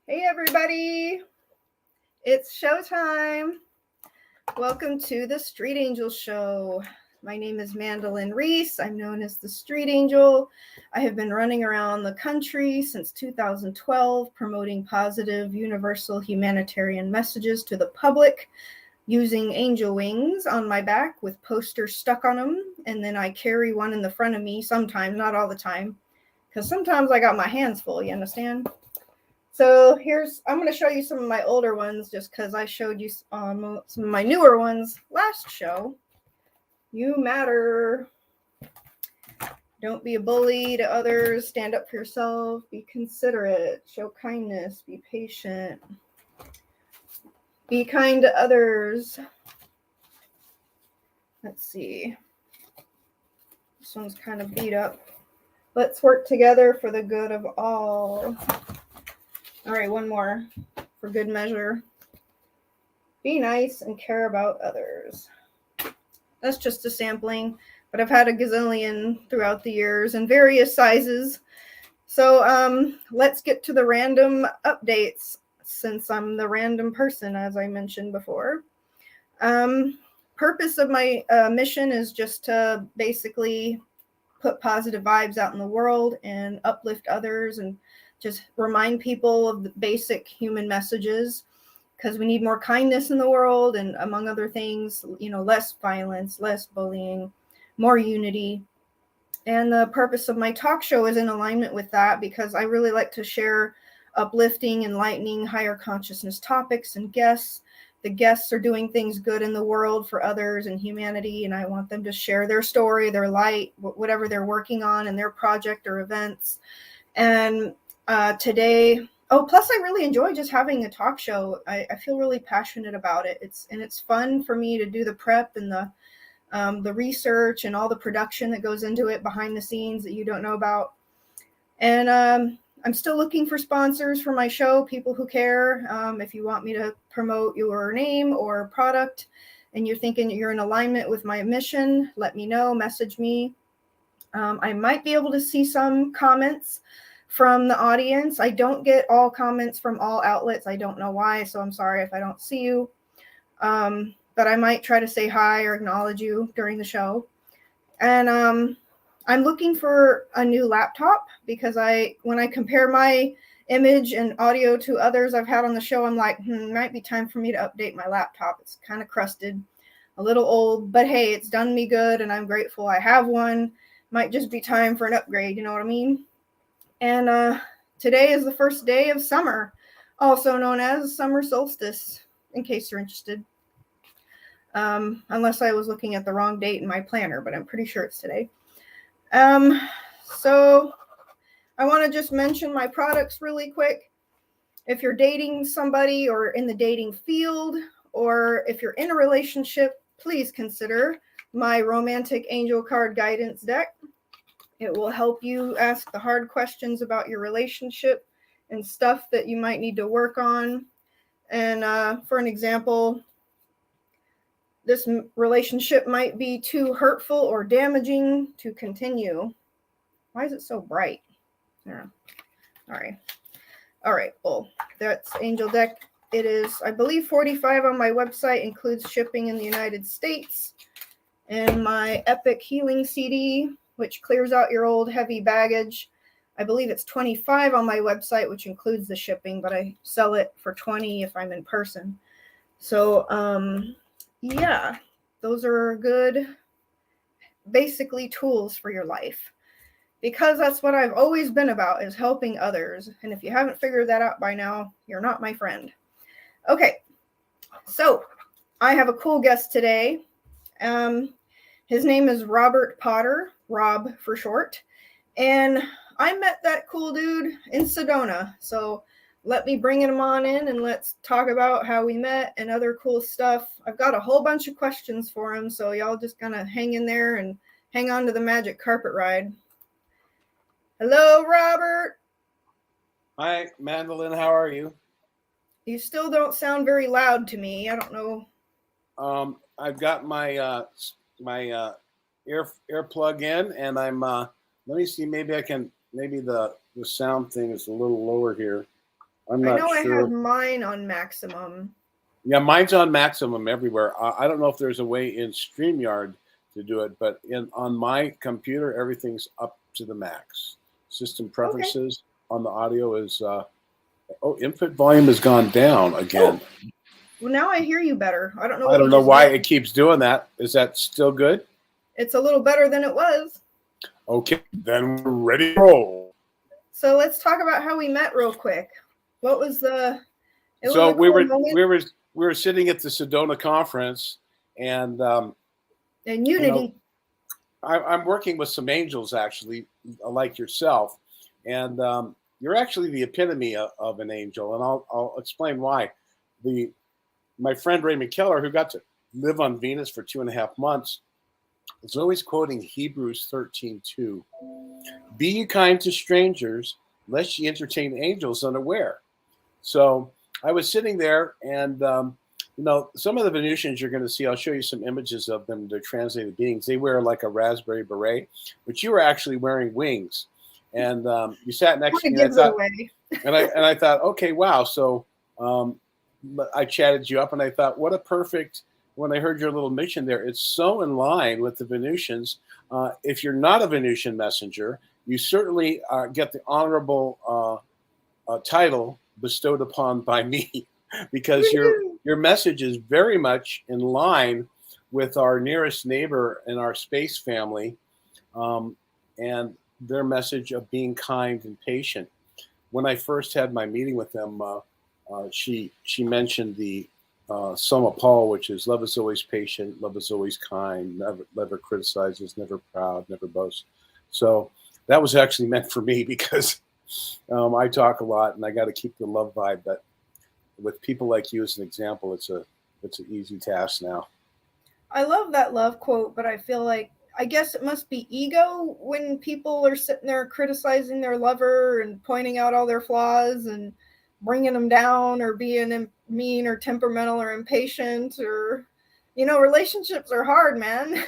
Hey everybody, it's showtime. Welcome to the Street Angel Show. My name is Mandelyn Reese. I'm known as the Street Angel. I have been running around the country since 2012 promoting positive universal humanitarian messages to the public using angel wings on my back with posters stuck on them, and then I carry one in the front of me sometimes, not all the time, because sometimes I got my hands full, you understand? So I'm going to show you some of my older ones just because I showed you some of my newer ones last show. You matter. Don't be a bully to others. Stand up for yourself. Be considerate. Show kindness. Be patient. Be kind to others. Let's see. This one's kind of beat up. Let's work together for the good of all. All right, one more for good measure. Be nice and care about others. That's just a sampling, but I've had a gazillion throughout the years in various sizes. So let's get to the random updates, since I'm the random person, as I mentioned before. Purpose of my mission is just to basically put positive vibes out in the world and uplift others and just remind people of the basic human messages, because we need more kindness in the world, and among other things, less violence, less bullying, more unity. And the purpose of my talk show is in alignment with that, because I really like to share uplifting, enlightening, higher consciousness topics and guests. The guests are doing things good in the world for others and humanity, and I want them to share their story, their light, whatever they're working on in their project or events. And today, plus I really enjoy just having a talk show. I feel really passionate about it. It's fun for me to do the prep and the research and all the production that goes into it behind the scenes that you don't know about. And I'm still looking for sponsors for my show, people who care. If you want me to promote your name or product and you're thinking you're in alignment with my mission, let me know, message me. I might be able to see some comments from the audience. I don't get all comments from all outlets. I don't know why, so I'm sorry if I don't see you. But I might try to say hi or acknowledge you during the show. And I'm looking for a new laptop, because when I compare my image and audio to others I've had on the show, I'm like, might be time for me to update my laptop. It's kind of crusted, a little old, but hey, it's done me good and I'm grateful I have one. Might just be time for an upgrade, you know what I mean? And today is the first day of summer, also known as summer solstice, in case you're interested. Unless I was looking at the wrong date in my planner, but I'm pretty sure it's today. So I want to just mention my products really quick. If you're dating somebody or in the dating field, or if you're in a relationship, please consider my romantic angel card guidance deck. It will help you ask the hard questions about your relationship and stuff that you might need to work on. And for an example, this relationship might be too hurtful or damaging to continue. Why is it so bright? Yeah. All right. Well, that's Angel Deck. It is, I believe, $45 on my website, includes shipping in the United States. And my Epic Healing CD, which clears out your old heavy baggage, I believe it's $25 on my website, which includes the shipping, but I sell it for $20 if I'm in person. So, yeah, those are good, basically, tools for your life, because that's what I've always been about, is helping others. And if you haven't figured that out by now, you're not my friend. Okay, so I have a cool guest today. His name is Robert Potter, Rob for short. And I met that cool dude in Sedona. So let me bring him on in and let's talk about how we met and other cool stuff. I've got a whole bunch of questions for him, so y'all just gonna hang in there and hang on to the magic carpet ride. Hello, Robert. Hi, Mandelyn. How are you? You still don't sound very loud to me. I don't know. I've got my ear plug in, and I'm. Let me see. Maybe I can. Maybe the sound thing is a little lower here. I'm I not know I have sure. mine on maximum. Yeah, mine's on maximum everywhere. I don't know if there's a way in StreamYard to do it, but on my computer, everything's up to the max. System Okay. preferences on the audio is input volume has gone down again. Oh, well, now I hear you better. I don't know I what don't you know just why did. it keeps doing that. Is that still good? It's a little better than it was. Okay, then we're ready to roll. So let's talk about how we met real quick. What was the? It was So a cool moment. we were sitting at the Sedona conference, and And you know, Unity. I'm working with some angels actually, like yourself, and you're actually the epitome of an angel, and I'll explain why. My friend Raymond Keller, who got to live on Venus for 2.5 months, is always quoting Hebrews 13:2. Be ye kind to strangers, lest ye entertain angels unaware. So I was sitting there, and some of the Venusians you're going to see. I'll show you some images of them. They're translated beings. They wear like a raspberry beret, but you were actually wearing wings, and you sat next to Kind me. of And I gives it thought, away. I thought, okay, wow. So I chatted you up, and I thought, what a perfect. When I heard your little mission there, it's so in line with the Venusians. If you're not a Venusian messenger, you certainly get the honorable title bestowed upon by me because your message is very much in line with our nearest neighbor in our space family, and their message of being kind and patient. When I first had my meeting with them, she mentioned the Soma Paul, which is love is always patient, love is always kind, never criticizes, never proud, never boasts. So that was actually meant for me because I talk a lot and I got to keep the love vibe. But with people like you as an example, it's an easy task now. I love that love quote, but I feel like I guess it must be ego when people are sitting there criticizing their lover and pointing out all their flaws and bringing them down or being mean or temperamental or impatient or relationships are hard, man.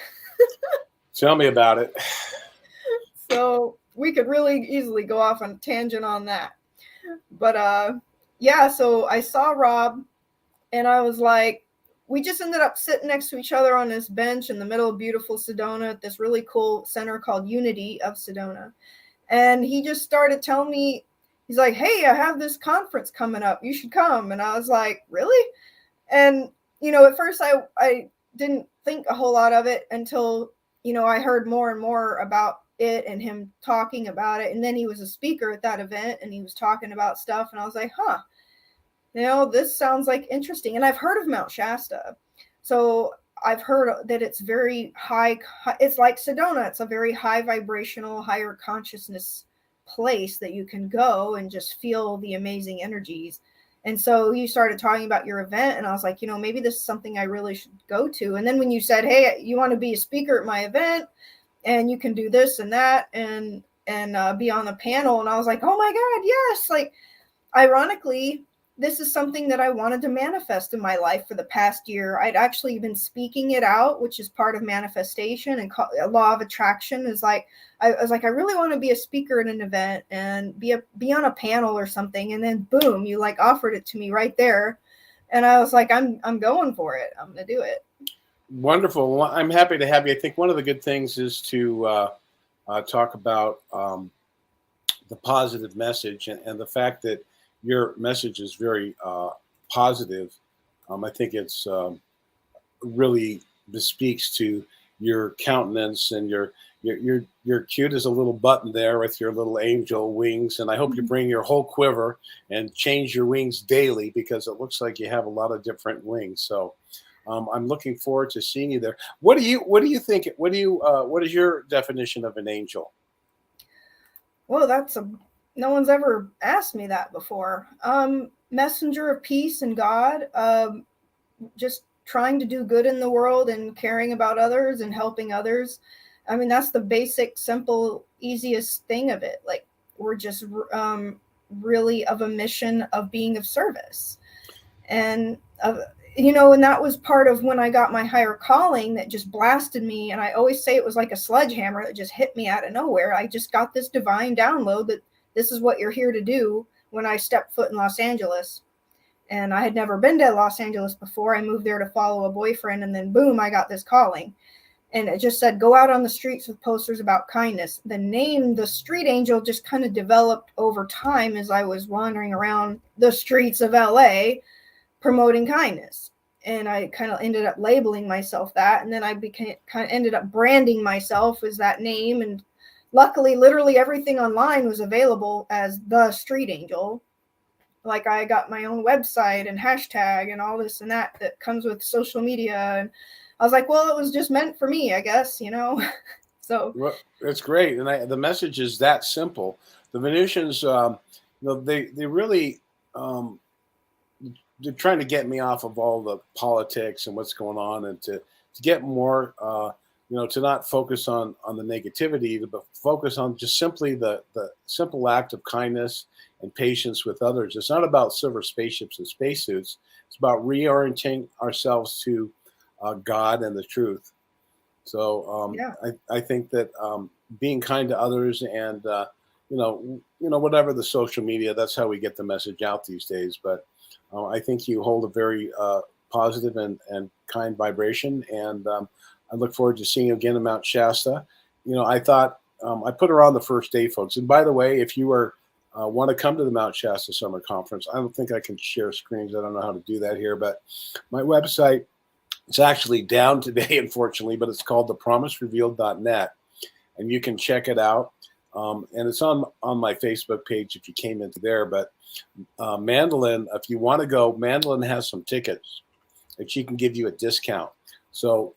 Tell me about it. So we could really easily go off on a tangent on that. But yeah, so I saw Rob and I was like, we just ended up sitting next to each other on this bench in the middle of beautiful Sedona at this really cool center called Unity of Sedona. And he just started telling me, he's like, hey, I have this conference coming up. You should come. And I was like, really? And, at first I didn't think a whole lot of it until, I heard more and more about it and him talking about it. And then he was a speaker at that event and he was talking about stuff. And I was like, huh, this sounds like interesting. And I've heard of Mount Shasta. So I've heard that it's very high. It's like Sedona. It's a very high vibrational, higher consciousness place that you can go and just feel the amazing energies. And so you started talking about your event and I was like, maybe this is something I really should go to. And then when you said, hey, you want to be a speaker at my event and you can do this and that and be on the panel. And I was like, oh my God, yes. Like, ironically, this is something that I wanted to manifest in my life for the past year. I'd actually been speaking it out, which is part of manifestation and a law of attraction is like, I was like, I really want to be a speaker at an event and be on a panel or something. And then boom, you like offered it to me right there. And I was like, I'm going for it. I'm going to do it. Wonderful. Well, I'm happy to have you. I think one of the good things is to talk about the positive message and the fact that your message is very positive. I think it's really bespeaks to your countenance and you're cute as a little button there with your little angel wings. And I hope you bring your whole quiver and change your wings daily because it looks like you have a lot of different wings. So I'm looking forward to seeing you there. What do you think? What is your definition of an angel? Well, no one's ever asked me that before. Messenger of peace and God, just trying to do good in the world and caring about others and helping others. I mean, that's the basic, simple, easiest thing of it. Like we're just really of a mission of being of service. And and that was part of when I got my higher calling that just blasted me. And I always say it was like a sledgehammer that just hit me out of nowhere. I just got this divine download that this is what you're here to do. when I stepped foot in Los Angeles. And I had never been to Los Angeles before. I moved there to follow a boyfriend, and then boom, I got this calling. And it just said, go out on the streets with posters about kindness. The name, the Street Angel, just kind of developed over time as I was wandering around the streets of LA promoting kindness. And I kind of ended up labeling myself that. And then I ended up branding myself as that name. And luckily, literally everything online was available as the Street Angel. Like I got my own website and hashtag and all this and that comes with social media. And I was like, well, it was just meant for me, I guess, So Well, it's great, and the message is that simple. The Venusians, they really they're trying to get me off of all the politics and what's going on, and to get more, to not focus on the negativity, but focus on just simply the simple act of kindness and patience with others. It's not about silver spaceships and spacesuits. It's about reorienting ourselves to God and the truth. So yeah. I think that being kind to others and whatever the social media, that's how we get the message out these days. But I think you hold a very positive and kind vibration, and I look forward to seeing you again in Mount Shasta. I thought I put her on the first day, folks. And by the way, if you want to come to the Mount Shasta Summer Conference, I don't think I can share screens. I don't know how to do that here, but my website, it's actually down today, unfortunately, but it's called thepromiserevealed.net, and you can check it out. And it's on my Facebook page if you came into there. But Mandelyn, if you want to go, Mandelyn has some tickets, and she can give you a discount. So,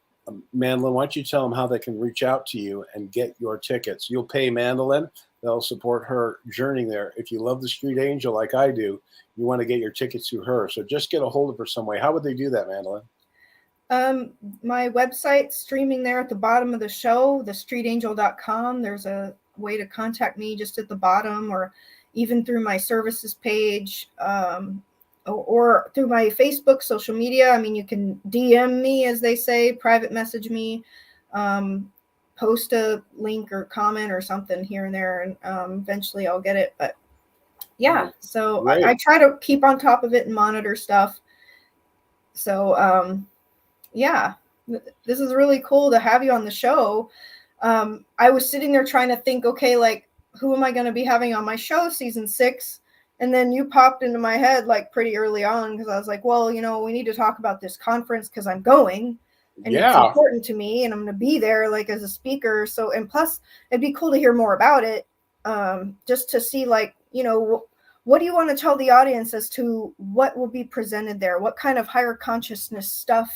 Mandelyn, why don't you tell them how they can reach out to you and get your tickets? You'll pay Mandelyn. They'll support her journey there. If you love the Street Angel like I do, you want to get your tickets through her. So just get a hold of her some way. How would they do that, Mandelyn? My website streaming there at the bottom of the show, thestreetangel.com. There's a way to contact me just at the bottom, or even through my services page, or through my Facebook, social media. I mean, you can DM me, as they say, private message me, post a link or comment or something here and there, and eventually I'll get it. But yeah, so I try to keep on top of it and monitor stuff. So yeah, this is really cool to have you on the show. I was sitting there trying to think, okay, like, who am I going to be having on my show season 6? And then you popped into my head like pretty early on, because I was like, well, we need to talk about this conference because I'm going, and it's important to me, and I'm going to be there like as a speaker. So, and plus it'd be cool to hear more about it, just to see like, what do you want to tell the audience as to what will be presented there? What kind of higher consciousness stuff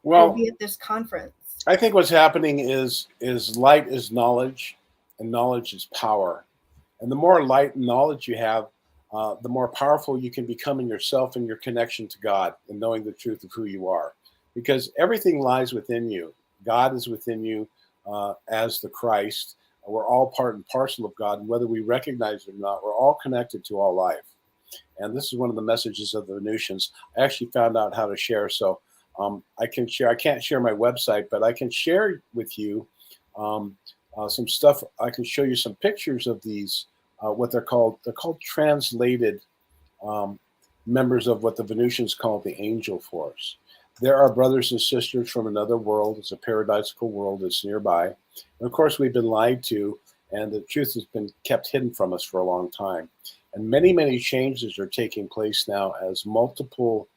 will be at this conference? I think what's happening is light is knowledge, and knowledge is power. And the more light and knowledge you have, the more powerful you can become in yourself and your connection to God, and knowing the truth of who you are. Because everything lies within you. God is within you as the Christ. We're all part and parcel of God. And whether we recognize it or not, we're all connected to all life. And this is one of the messages of the Venusians. I actually found out how to share. So I can share. I can't share my website, but I can share with you some stuff. I can show you some pictures of these, what they're called. They're called translated members of what the Venusians call the angel force. There are brothers and sisters from another world. It's a paradisical world that's nearby. And of course, we've been lied to, and the truth has been kept hidden from us for a long time. And many, many changes are taking place now as multiple,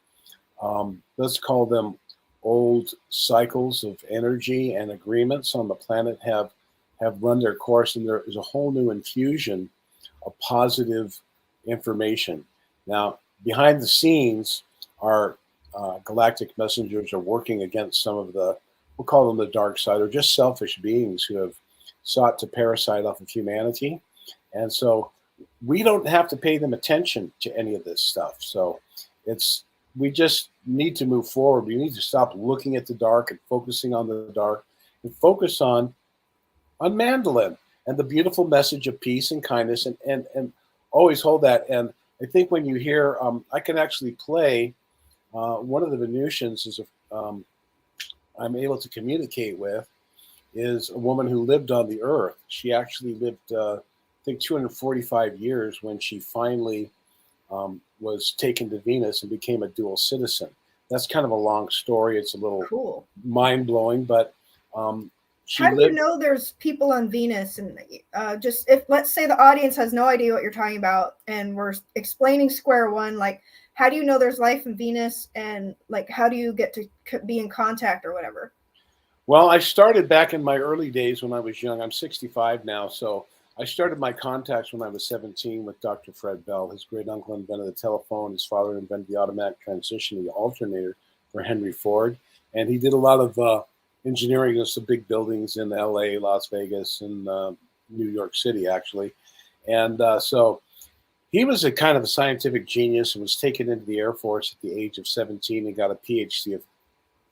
let's call them old cycles of energy and agreements on the planet have run their course, and there is a whole new infusion of positive information. Now, behind the scenes, our galactic messengers are working against some of the, we'll call them the dark side, or just selfish beings who have sought to parasite off of humanity. And so we don't have to pay them attention to any of this stuff. So we just need to move forward. We need to stop looking at the dark and focusing on the dark, and focus on Mandelyn and the beautiful message of peace and kindness, and always hold that. And I think when you hear, I can actually play one of the Venusians I'm able to communicate with, is a woman who lived on the earth. She actually lived, I think, 245 years when she finally was taken to Venus and became a dual citizen. That's kind of a long story. It's a little Cool. mind blowing, but she How do you lived. know there's people on Venus? And just if let's say the audience has no idea what you're talking about, and we're explaining square one, like how do you know there's life in Venus, and like how do you get to be in contact or whatever? Well, I started back in my early days when I was young. I'm 65 now, so I started my contacts when I was 17 with Dr. Fred Bell. His great uncle invented the telephone. His father invented the automatic transmission, the alternator for Henry Ford, and he did a lot of engineering of some big buildings in L.A., Las Vegas, and New York City, actually. And so he was a kind of a scientific genius and was taken into the Air Force at the age of 17 and got a PhD of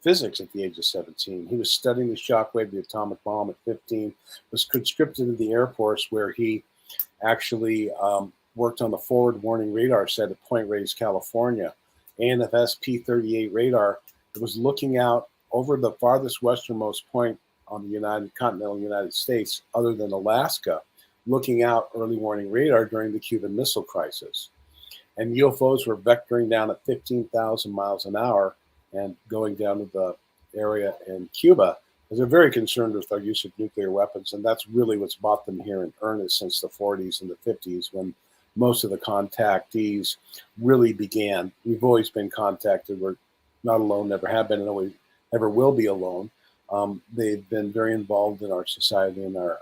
physics at the age of 17. He was studying the shockwave of the atomic bomb at 15, was conscripted into the Air Force, where he actually worked on the forward warning radar set at Point Reyes, California. ANFS P-38 radar. It was looking out over the farthest westernmost point on the continental United States, other than Alaska, looking out early warning radar during the Cuban Missile Crisis. And UFOs were vectoring down at 15,000 miles an hour and going down to the area in Cuba, because they're very concerned with our use of nuclear weapons. And that's really what's brought them here in earnest since the 40s and the 50s, when most of the contactees really began. We've always been contacted. We're not alone, never have been, and always never will be alone. They've been very involved in our society and our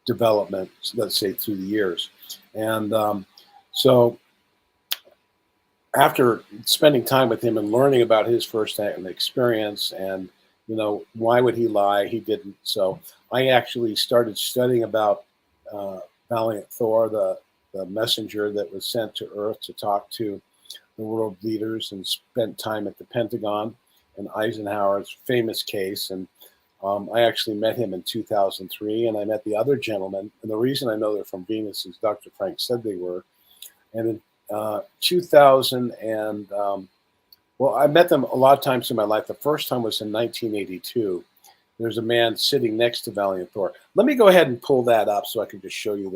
development, let's say, through the years. And so after spending time with him and learning about his firsthand experience and, why would he lie? He didn't. So I actually started studying about Valiant Thor, the messenger that was sent to Earth to talk to the world leaders, and spent time at the Pentagon and Eisenhower's famous case. And I actually met him in 2003, and I met the other gentleman. And the reason I know they're from Venus is Dr. Frank said they were. And in 2000, and well, I met them a lot of times in my life. The first time was in 1982. There's a man sitting next to Valiant Thor. Let me go ahead and pull that up so I can just show you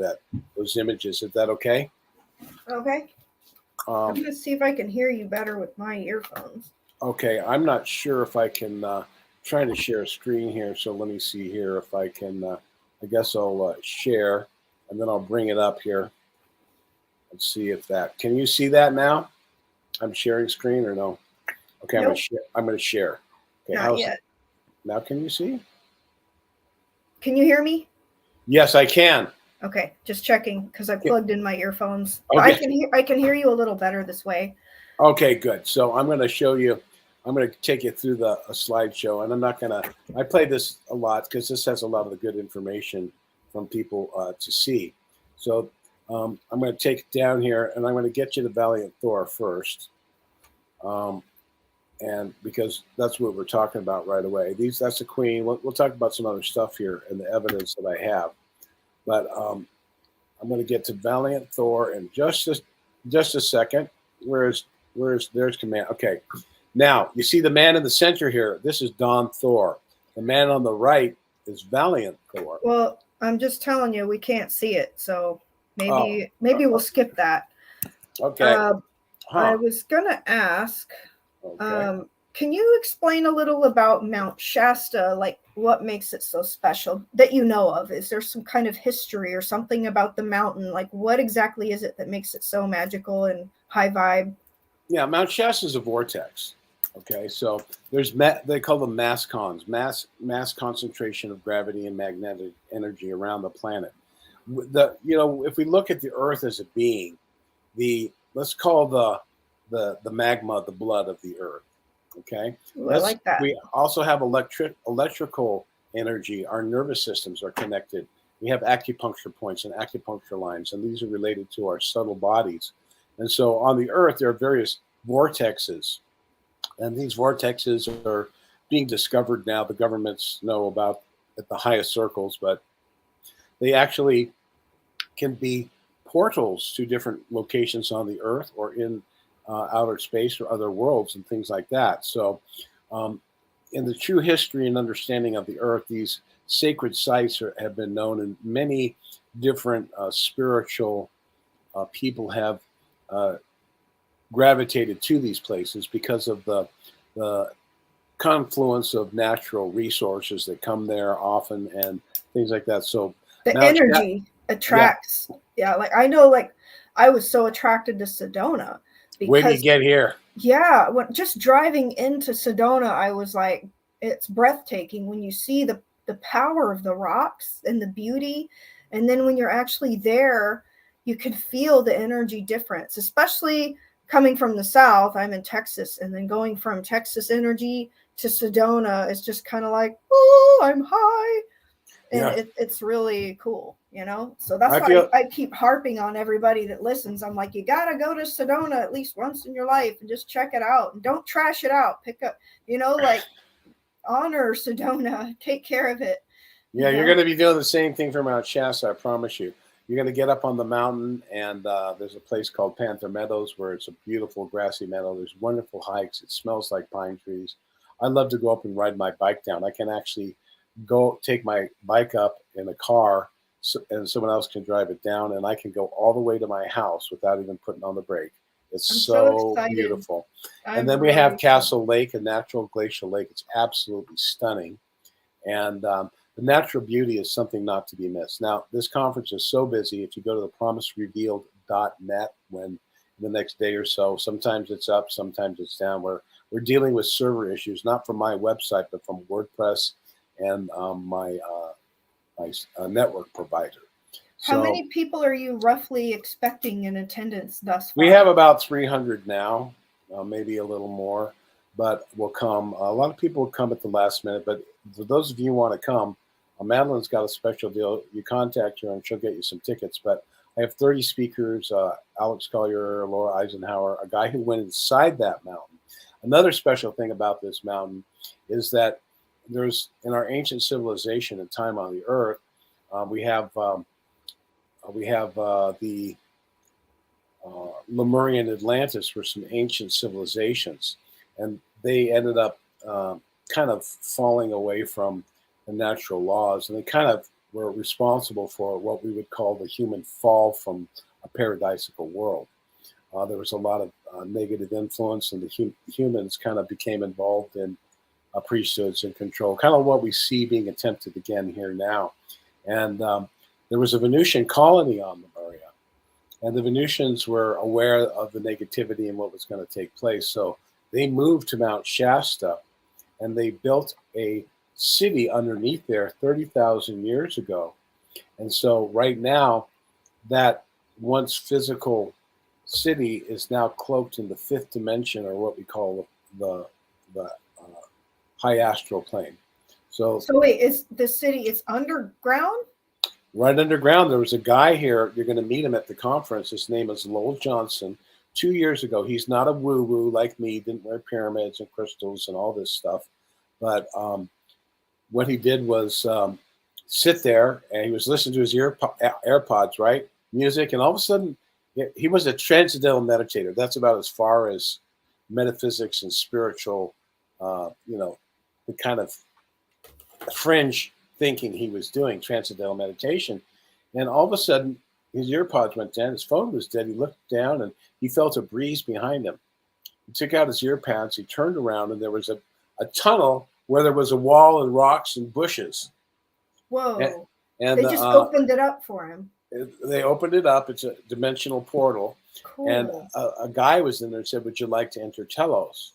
those images. Is that okay? Okay. I'm going to see if I can hear you better with my earphones. Okay, I'm not sure if I can. Trying to share a screen here, so let me see here if I can. I guess I'll share, and then I'll bring it up here. Let's see if that. Can you see that now? I'm sharing screen or no? Okay, nope. I'm going to share. Okay, not yet. Now can you see? Can you hear me? Yes, I can. Okay, just checking because I plugged in my earphones. Okay. I can hear you a little better this way. Okay, good. So I'm going to show you. I'm going to take you through a slideshow, and I'm not going to. I play this a lot because this has a lot of the good information from people to see. So I'm going to take it down here, and I'm going to get you to Valiant Thor first, and because that's what we're talking about right away. That's the Queen. We'll talk about some other stuff here and the evidence that I have, but I'm going to get to Valiant Thor in just a second. There's command? Okay. Now, you see the man in the center here. This is Don Thor. The man on the right is Valiant Thor. Well, I'm just telling you, we can't see it. So maybe we'll skip that. Okay. I was going to ask, can you explain a little about Mount Shasta? Like what makes it so special that you know of? Is there some kind of history or something about the mountain? Like what exactly is it that makes it so magical and high vibe? Yeah, Mount Shasta is a vortex. Okay, so they call them mass concentration of gravity and magnetic energy around the planet. If we look at the Earth as a being, let's call the magma the blood of the Earth. Okay, I like that. We also have electrical energy. Our nervous systems are connected. We have acupuncture points and acupuncture lines, and these are related to our subtle bodies. And so on the Earth, there are various vortexes. And these vortexes are being discovered now. The governments know about at the highest circles, but they actually can be portals to different locations on the Earth or in outer space or other worlds and things like that. So in the true history and understanding of the Earth, these sacred sites have been known in many different spiritual people have gravitated to these places because of the confluence of natural resources that come there often and things like that. So The Mount Shasta, energy attracts. Yeah, like I know, like I was so attracted to Sedona where do you because get here? yeah, when just driving into Sedona, I was like, it's breathtaking when you see the power of the rocks and the beauty, and then when you're actually there, you can feel the energy difference, especially coming from the south. I'm in Texas, and then going from Texas energy to Sedona is just kind of like, oh, I'm high, and Yeah, it's really cool, you know. So that's I why feel I keep harping on everybody that listens. I'm like, you gotta go to Sedona at least once in your life and just check it out, and don't trash it out. Pick up, you know, like honor Sedona, take care of it, you yeah, you're know. going to be doing the same thing for Mount Shasta, I promise you. You're going to get up on the mountain, and there's a place called Panther Meadows where it's a beautiful grassy meadow. There's wonderful hikes. It smells like pine trees. I love to go up and ride my bike down. I can actually go take my bike up in a car, and someone else can drive it down, and I can go all the way to my house without even putting on the brake. It's I'm so so excited. beautiful. And I'm then we have really excited. Castle Lake, a natural glacial lake. It's absolutely stunning. And the natural beauty is something not to be missed. Now, this conference is so busy. If you go to thepromiserevealed.net when the next day or so, sometimes it's up, sometimes it's down. We're dealing with server issues, not from my website, but from WordPress and my network provider. How So many people are you roughly expecting in attendance thus we far? have about 300 now, maybe a little more, but will come. A lot of people will come at the last minute, but for those of you who want to come, Madelyn's got a special deal. You contact her and she'll get you some tickets. But I have 30 speakers, Alex Collier, Laura Eisenhower, a guy who went inside that mountain. Another special thing about this mountain is that there's, in our ancient civilization and time on the earth, we have the Lemurian Atlantis were some ancient civilizations, and they ended up kind of falling away from the natural laws, and they kind of were responsible for what we would call the human fall from a paradisical world. There was a lot of negative influence, and the humans kind of became involved in priesthoods and control, kind of what we see being attempted again here now. And there was a Venusian colony on Lemuria, and the Venusians were aware of the negativity and what was going to take place. So they moved to Mount Shasta and they built a city underneath there 30,000 years ago. And so right now, that once physical city is now cloaked in the fifth dimension, or what we call the high astral plane. So So wait, is the city, it's underground? right underground, there was a guy here. You're going to meet him at the conference. His name is Lowell Johnson. 2 years ago, he's not a woo-woo like me. Didn't wear pyramids and crystals and all this stuff. But what he did was sit there and he was listening to his AirPods, right? Music. And all of a sudden, he was a transcendental meditator. That's about as far as metaphysics and spiritual, the kind of fringe thinking he was doing, transcendental meditation. And all of a sudden, his earpods went down. His phone was dead. He looked down and he felt a breeze behind him. He took out his ear pads. He turned around and there was a tunnel where there was a wall and rocks and bushes. And, Whoa. and They just opened it up for him. they opened it up. It's a dimensional portal. And Cool. a guy was in there and said, "Would you like to enter Telos?"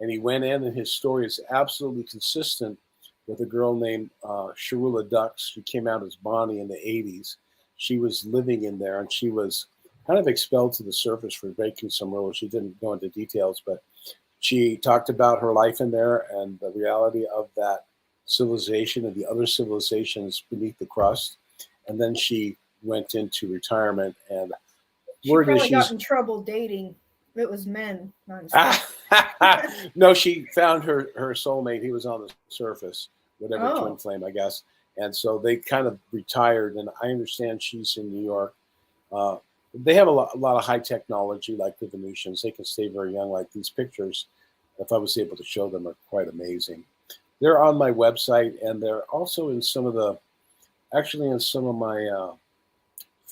And he went in, and his story is absolutely consistent with a girl named Sharula Dux, who came out as Bonnie in the 80s. She was living in there, and she was kind of expelled to the surface for breaking some rules. She didn't go into details, but she talked about her life in there and the reality of that civilization and the other civilizations beneath the crust. And then she went into retirement, and She word is probably got she's in trouble dating. It was men. No, I'm just kidding. no, she found her soulmate. He was on the surface, whatever twin Oh, flame, I guess. And so they kind of retired. And I understand she's in New York. Uh, they have a lot of high technology, like the Venusians. They can stay very young. Like these pictures, if I was able to show them, are quite amazing. They're on my website, and they're also in some of my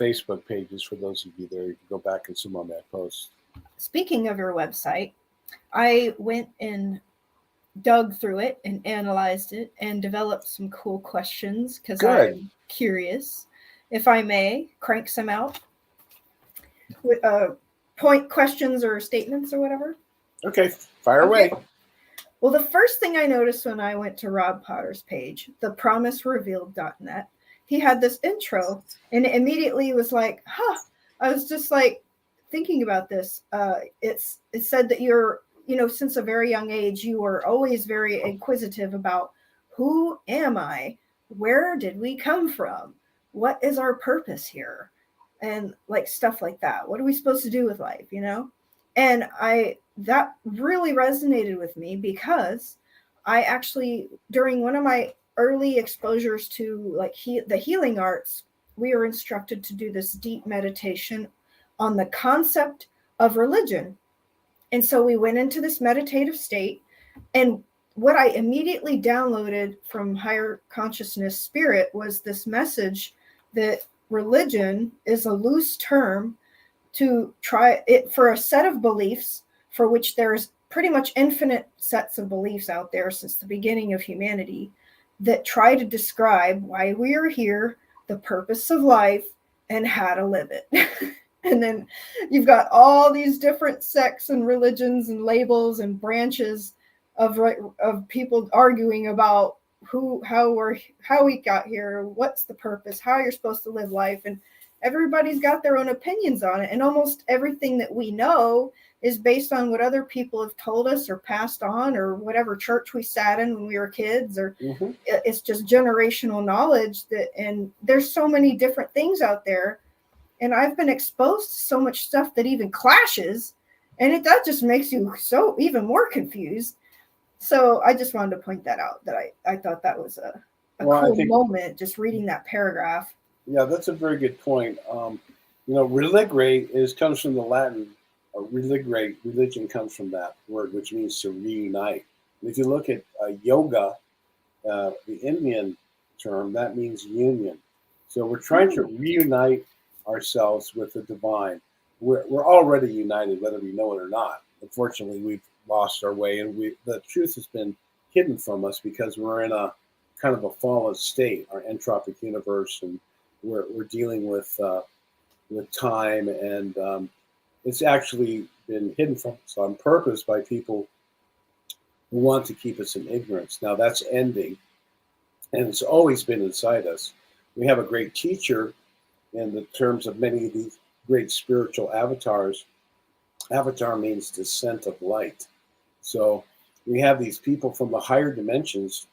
Facebook pages for those of you there. You can go back and some on that post. Speaking of your website, I went and dug through it and analyzed it and developed some cool questions because I'm curious. If I may crank some out with point questions or statements or whatever. Okay, fire away. Well, the first thing I noticed when I went to Rob Potter's page, thepromiserevealed.net, he had this intro and it immediately was like, I was just like thinking about this. It said that you're, since a very young age, you were always very inquisitive about who am I? Where did we come from? What is our purpose here? And like stuff like that. What are we supposed to do with life, And that really resonated with me because I actually, during one of my early exposures to like the healing arts, we were instructed to do this deep meditation on the concept of religion. And so we went into this meditative state, and what I immediately downloaded from higher consciousness spirit was this message that religion is a loose term to try it for a set of beliefs for which there's pretty much infinite sets of beliefs out there since the beginning of humanity that try to describe why we are here, the purpose of life, and how to live it. And then you've got all these different sects and religions and labels and branches of people arguing about how we got here, what's the purpose, how you're supposed to live life, and everybody's got their own opinions on it. And almost everything that we know is based on what other people have told us or passed on, or whatever church we sat in when we were kids, or it's just generational knowledge and there's so many different things out there. And I've been exposed to so much stuff that even clashes, and that just makes you so even more confused. So I just wanted to point that out, that I thought that was a cool moment just reading that paragraph. Yeah, that's a very good point. Religare comes from the Latin. Religare, religion comes from that word, which means to reunite. And if you look at yoga, the Indian term, that means union. So we're trying to reunite ourselves with the divine. We're already united, whether we know it or not. Unfortunately, we've lost our way, and the truth has been hidden from us because we're in a kind of a fallen state, our entropic universe, and we're dealing with time, and it's actually been hidden from us on purpose by people who want to keep us in ignorance. Now that's ending, and it's always been inside us. We have a great teacher in the terms of many of these great spiritual avatars. Avatar means descent of light. So we have these people from the higher dimensions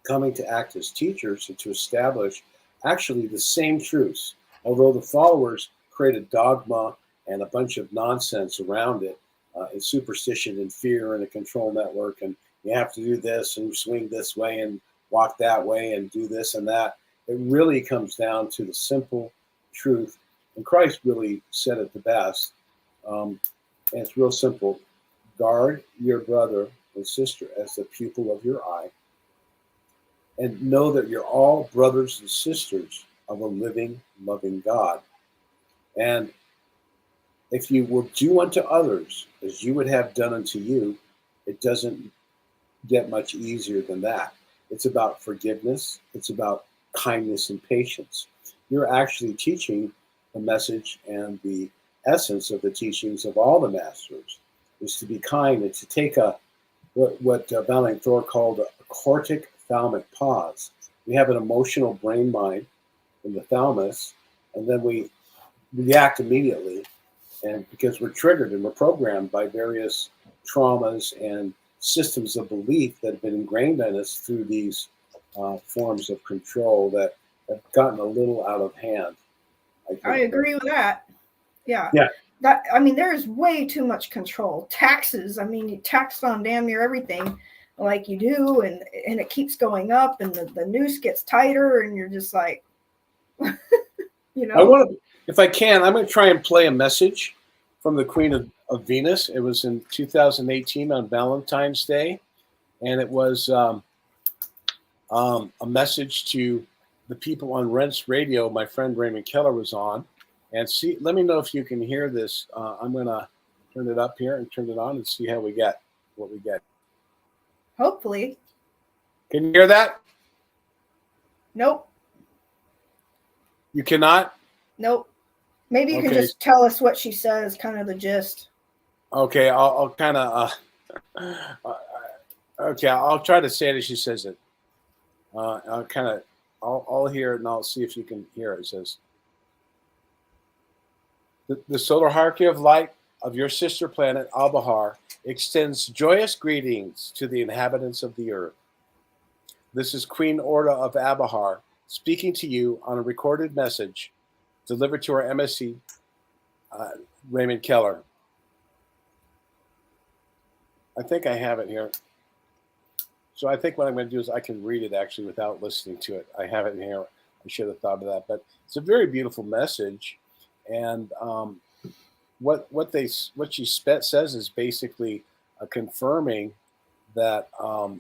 coming to act as teachers and to establish actually the same truths, although the followers create a dogma and a bunch of nonsense around it, and superstition and fear and a control network, and you have to do this and swing this way and walk that way and do this and that. It really comes down to the simple truth, and Christ really said it the best, and it's real simple. Guard your brother and sister as the pupil of your eye, and know that you're all brothers and sisters of a living, loving God. And if you will do unto others as you would have done unto you, it doesn't get much easier than that. It's about forgiveness. It's about kindness and patience. You're actually teaching the message and the essence of the teachings of all the masters is to be kind and to take what Valiant Thor called a cortic thalamic pause. We have an emotional brain mind in the thalamus, and then we react immediately, and because we're triggered and we're programmed by various traumas and systems of belief that have been ingrained in us through these forms of control that have gotten a little out of hand. I agree with that. Yeah. Yeah. There's way too much control. Taxes. You tax on damn near everything like you do, and it keeps going up, and the noose gets tighter, and you're just like, I want to, if I can, I'm going to try and play a message from the Queen of Venus. It was in 2018 on Valentine's Day, and it was a message to the people on Rents Radio, my friend Raymond Keller was on, and see. Let me know if you can hear this. I'm gonna turn it up here and turn it on and see how we get what we get. Hopefully. Can you hear that? Nope. You cannot? Nope. Maybe you can Okay. just tell us what she says, kind of the gist. Okay, I'll kind of. Okay, I'll try to say it as she says it. I'll kind of. I'll hear it and I'll see if you can hear it. It says, the solar hierarchy of light of your sister planet, Albahar, extends joyous greetings to the inhabitants of the earth. This is Queen Orda of Abahar speaking to you on a recorded message delivered to our MSC, Raymond Keller. I think I have it here. So I think what I'm going to do is I can read it actually without listening to it. I have it here. I should have thought of that, but it's a very beautiful message. And what she says is basically confirming that our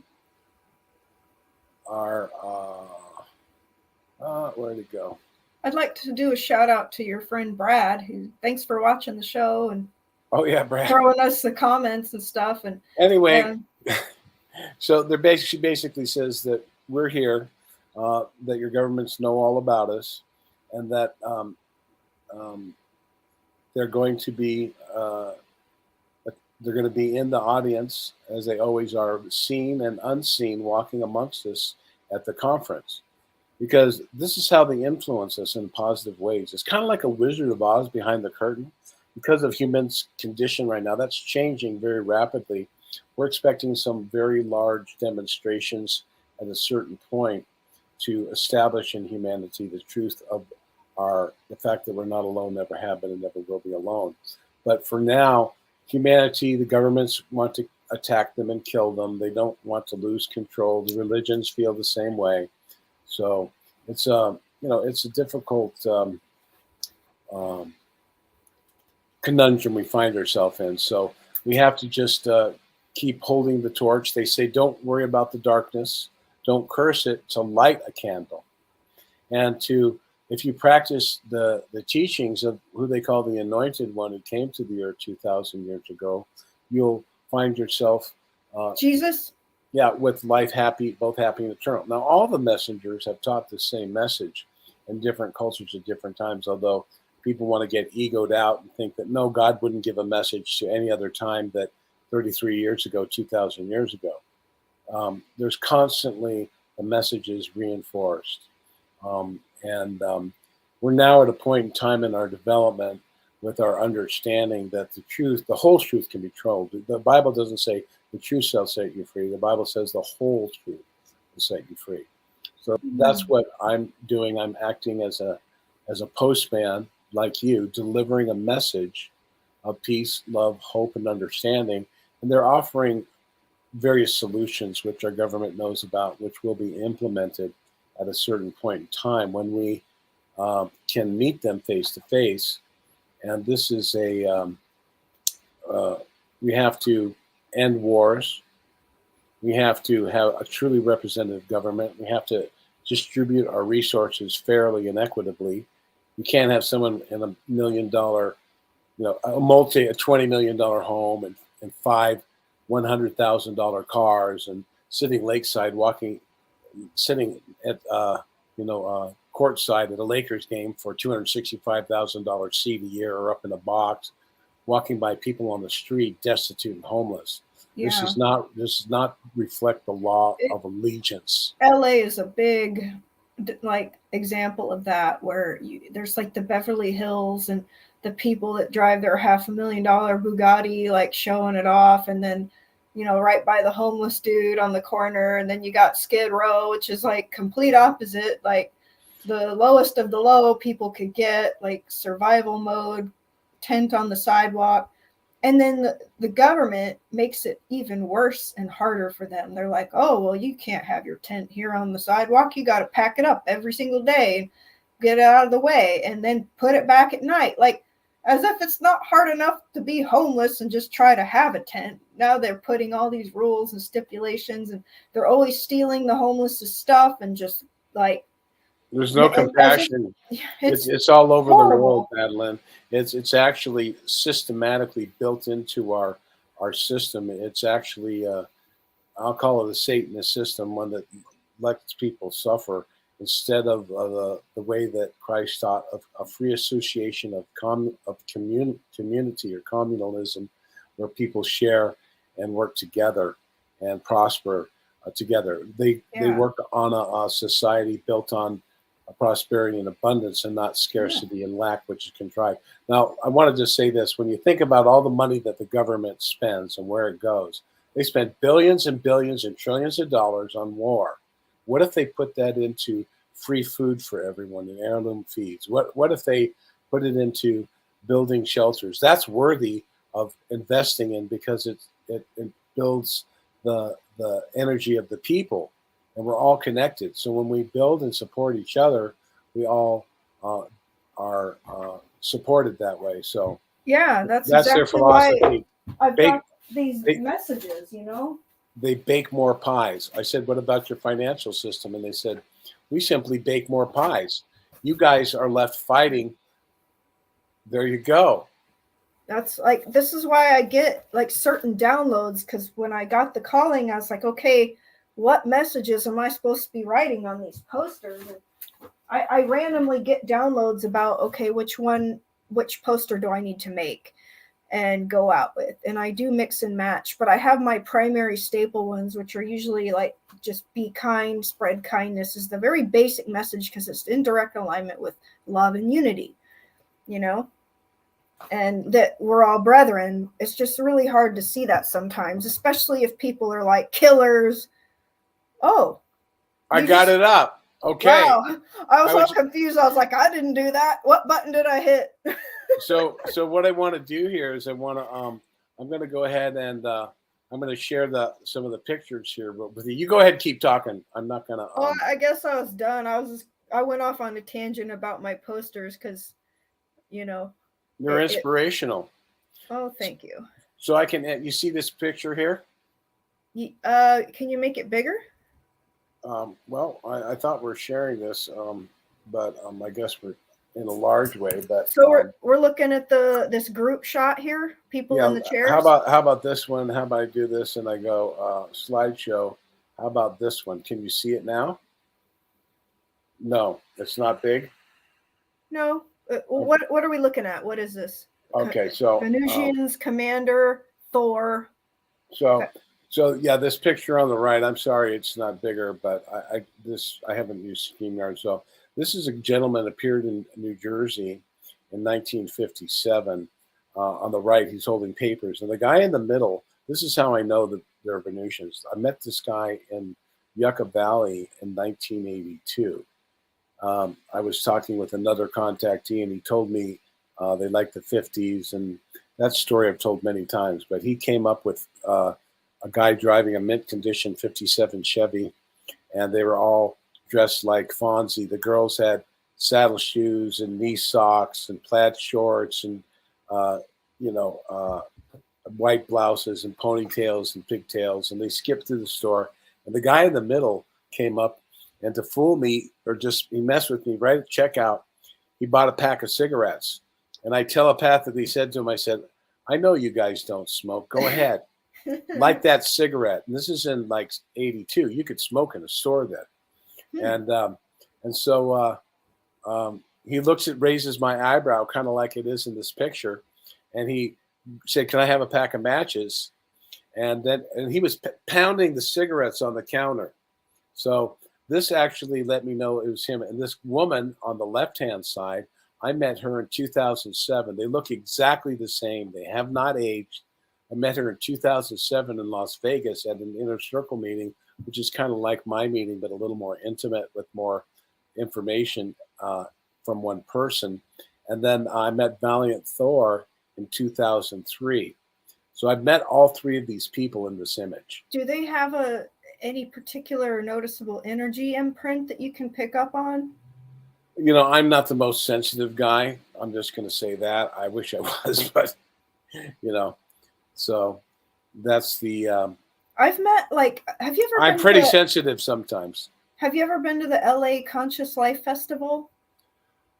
where'd it go? I'd like to do a shout out to your friend Brad, who thanks for watching the show and Brad, throwing us the comments and stuff. And anyway, so she basically says that we're here, that your governments know all about us, and that they're going to be in the audience, as they always are, seen and unseen, walking amongst us at the conference, because this is how they influence us in positive ways. It's kind of like a Wizard of Oz behind the curtain. Because of human's condition right now, that's changing very rapidly. We're expecting some very large demonstrations at a certain point to establish in humanity the truth of the fact that we're not alone, never have been, and never will be alone. But for now, humanity, the governments want to attack them and kill them. They don't want to lose control. The religions feel the same way. So it's it's a difficult conundrum we find ourselves in. So we have to just keep holding the torch. They say, don't worry about the darkness. Don't curse it, to light a candle. And if you practice the teachings of who they call the Anointed One who came to the earth 2,000 years ago, you'll find yourself Jesus? Yeah, with life happy, both happy and eternal. Now, all the messengers have taught the same message in different cultures at different times, although people want to get egoed out and think that, no, God wouldn't give a message to any other time that 33 years ago, 2,000 years ago. There's constantly the messages reinforced. We're now at a point in time in our development with our understanding that the truth, the whole truth, can be told. The Bible doesn't say the truth shall set you free. The Bible says the whole truth will set you free. So that's what I'm doing. I'm acting as a postman like you, delivering a message of peace, love, hope, and understanding. And they're offering various solutions which our government knows about, which will be implemented at a certain point in time when we can meet them face to face. And this is we have to end wars. We have to have a truly representative government. We have to distribute our resources fairly and equitably. You can't have someone in $1 million, a $20 million home and 5 $100,000 cars and sitting lakeside, sitting at courtside at a Lakers game for $265,000 seat a year, or up in a box, walking by people on the street, destitute and homeless. Yeah. This does not reflect the law of allegiance. LA is a big example of that, where there's like the Beverly Hills and the people that drive their $500,000 Bugatti, showing it off, and then right by the homeless dude on the corner, and then you got Skid Row, which is complete opposite, the lowest of the low people could get, survival mode, tent on the sidewalk. And then the government makes it even worse and harder for them. They're like, oh, well, you can't have your tent here on the sidewalk. You got to pack it up every single day and get it out of the way and then put it back at night. As if it's not hard enough to be homeless and just try to have a tent. Now they're putting all these rules and stipulations, and they're always stealing the homeless' stuff and just There's no And as if compassion. it's It's all over the world, horrible. Madeline. It's actually systematically built into our system. It's actually I'll call it a Satanist system, one that lets people suffer instead of the way that Christ taught of a free association of community or communalism, where people share and work together and prosper together. They Yeah. work on a society built on prosperity and abundance, and not Yeah. scarcity and lack, which is contrived. Now, I want to just say this: when you think about all the money that the government spends and where it goes, they spend billions and billions and trillions of dollars on war. What if they put that into free food for everyone and heirloom feeds? What if they put it into building shelters? That's worthy of investing in, because it builds the energy of the people, and we're all connected. So when we build and support each other, we all are supported that way. So Yeah, that's that's their exactly why philosophy. I've Bake, got these they, messages, they bake more pies. I said, what about your financial system? And they said, we simply bake more pies. You guys are left fighting. There you go. That's like, this is why I get like certain downloads, because when I got the calling, I was like, okay, what messages am I supposed to be writing on these posters? And I randomly get downloads about, okay, which poster do I need to make and go out with? And I do mix and match, but I have my primary staple ones, which are usually like just be kind, spread kindness is the very basic message, because it's in direct alignment with love and unity, and that we're all brethren. It's just really hard to see that sometimes, especially if people are like killers. Oh, I you got just, it up. Okay. wow. I was I all was confused. I was like, I didn't do that. What button did I hit? so what I want to do here is I'm going to go ahead and I'm going to share some of the pictures here. But with you, go ahead and keep talking. I'm not going to. Oh, I guess I was done. I went off on a tangent about my posters because, you know, You're inspirational. oh, thank you. So I can. You see this picture here? Can you make it bigger? Well, I thought we're sharing this, but I guess we're in a large way. But So we're looking at this group shot here. People yeah. in the chairs. How about this one? How about I do this and I go slideshow? How about this one? Can you see it now? No, it's not big. No. What are we looking at? What is this? Okay, so Venusians, Commander, Thor. So yeah, this picture on the right. I'm sorry it's not bigger, but I haven't used StreamYard. So this is a gentleman appeared in New Jersey in 1957. On the right, he's holding papers, and the guy in the middle. This is how I know that they're Venusians. I met this guy in Yucca Valley in 1982. I was talking with another contactee, and he told me they liked the 50s, and that story I've told many times. But he came up with a guy driving a mint condition 57 Chevy, and they were all dressed like Fonzie. The girls had saddle shoes and knee socks and plaid shorts and white blouses and ponytails and pigtails, and they skipped through the store. And the guy in the middle came up, and to fool me, or just he messed with me right at checkout, he bought a pack of cigarettes. And I telepathically said to him, I said, I know you guys don't smoke. Go ahead. Light that cigarette. And this is in like 82. You could smoke in a store then. And so he raises my eyebrow, kind of like it is in this picture. And he said, can I have a pack of matches? And he was pounding the cigarettes on the counter. So this actually let me know it was him. And this woman on the left-hand side, I met her in 2007. They look exactly the same. They have not aged. I met her in 2007 in Las Vegas at an inner circle meeting, which is kind of like my meeting, but a little more intimate with more information from one person. And then I met Valiant Thor in 2003. So I've met all three of these people in this image. Do they have any particular noticeable energy imprint that you can pick up on? I'm not the most sensitive guy. I'm just going to say that. I wish I was, but so that's the. I've met have you ever? I'm pretty sensitive sometimes. Have you ever been to the LA Conscious Life Festival?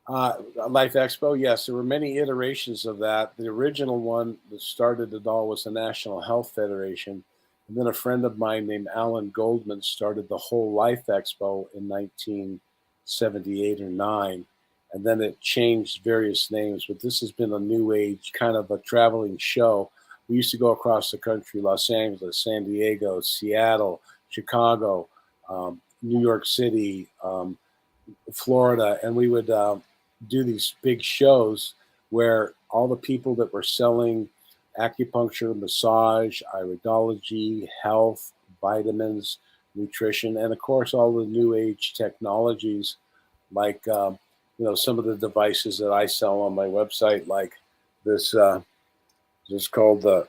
Life Expo, yes, there were many iterations of that. The original one that started it all was the National Health Federation. And then a friend of mine named Alan Goldman started the whole Life Expo in 1978 or 9. And then it changed various names, but this has been a new age kind of a traveling show. We used to go across the country: Los Angeles, San Diego, Seattle, Chicago, New York City, Florida, and we would do these big shows where all the people that were selling acupuncture, massage, iridology, health, vitamins, nutrition, and of course all the new age technologies like some of the devices that I sell on my website, like this this is called the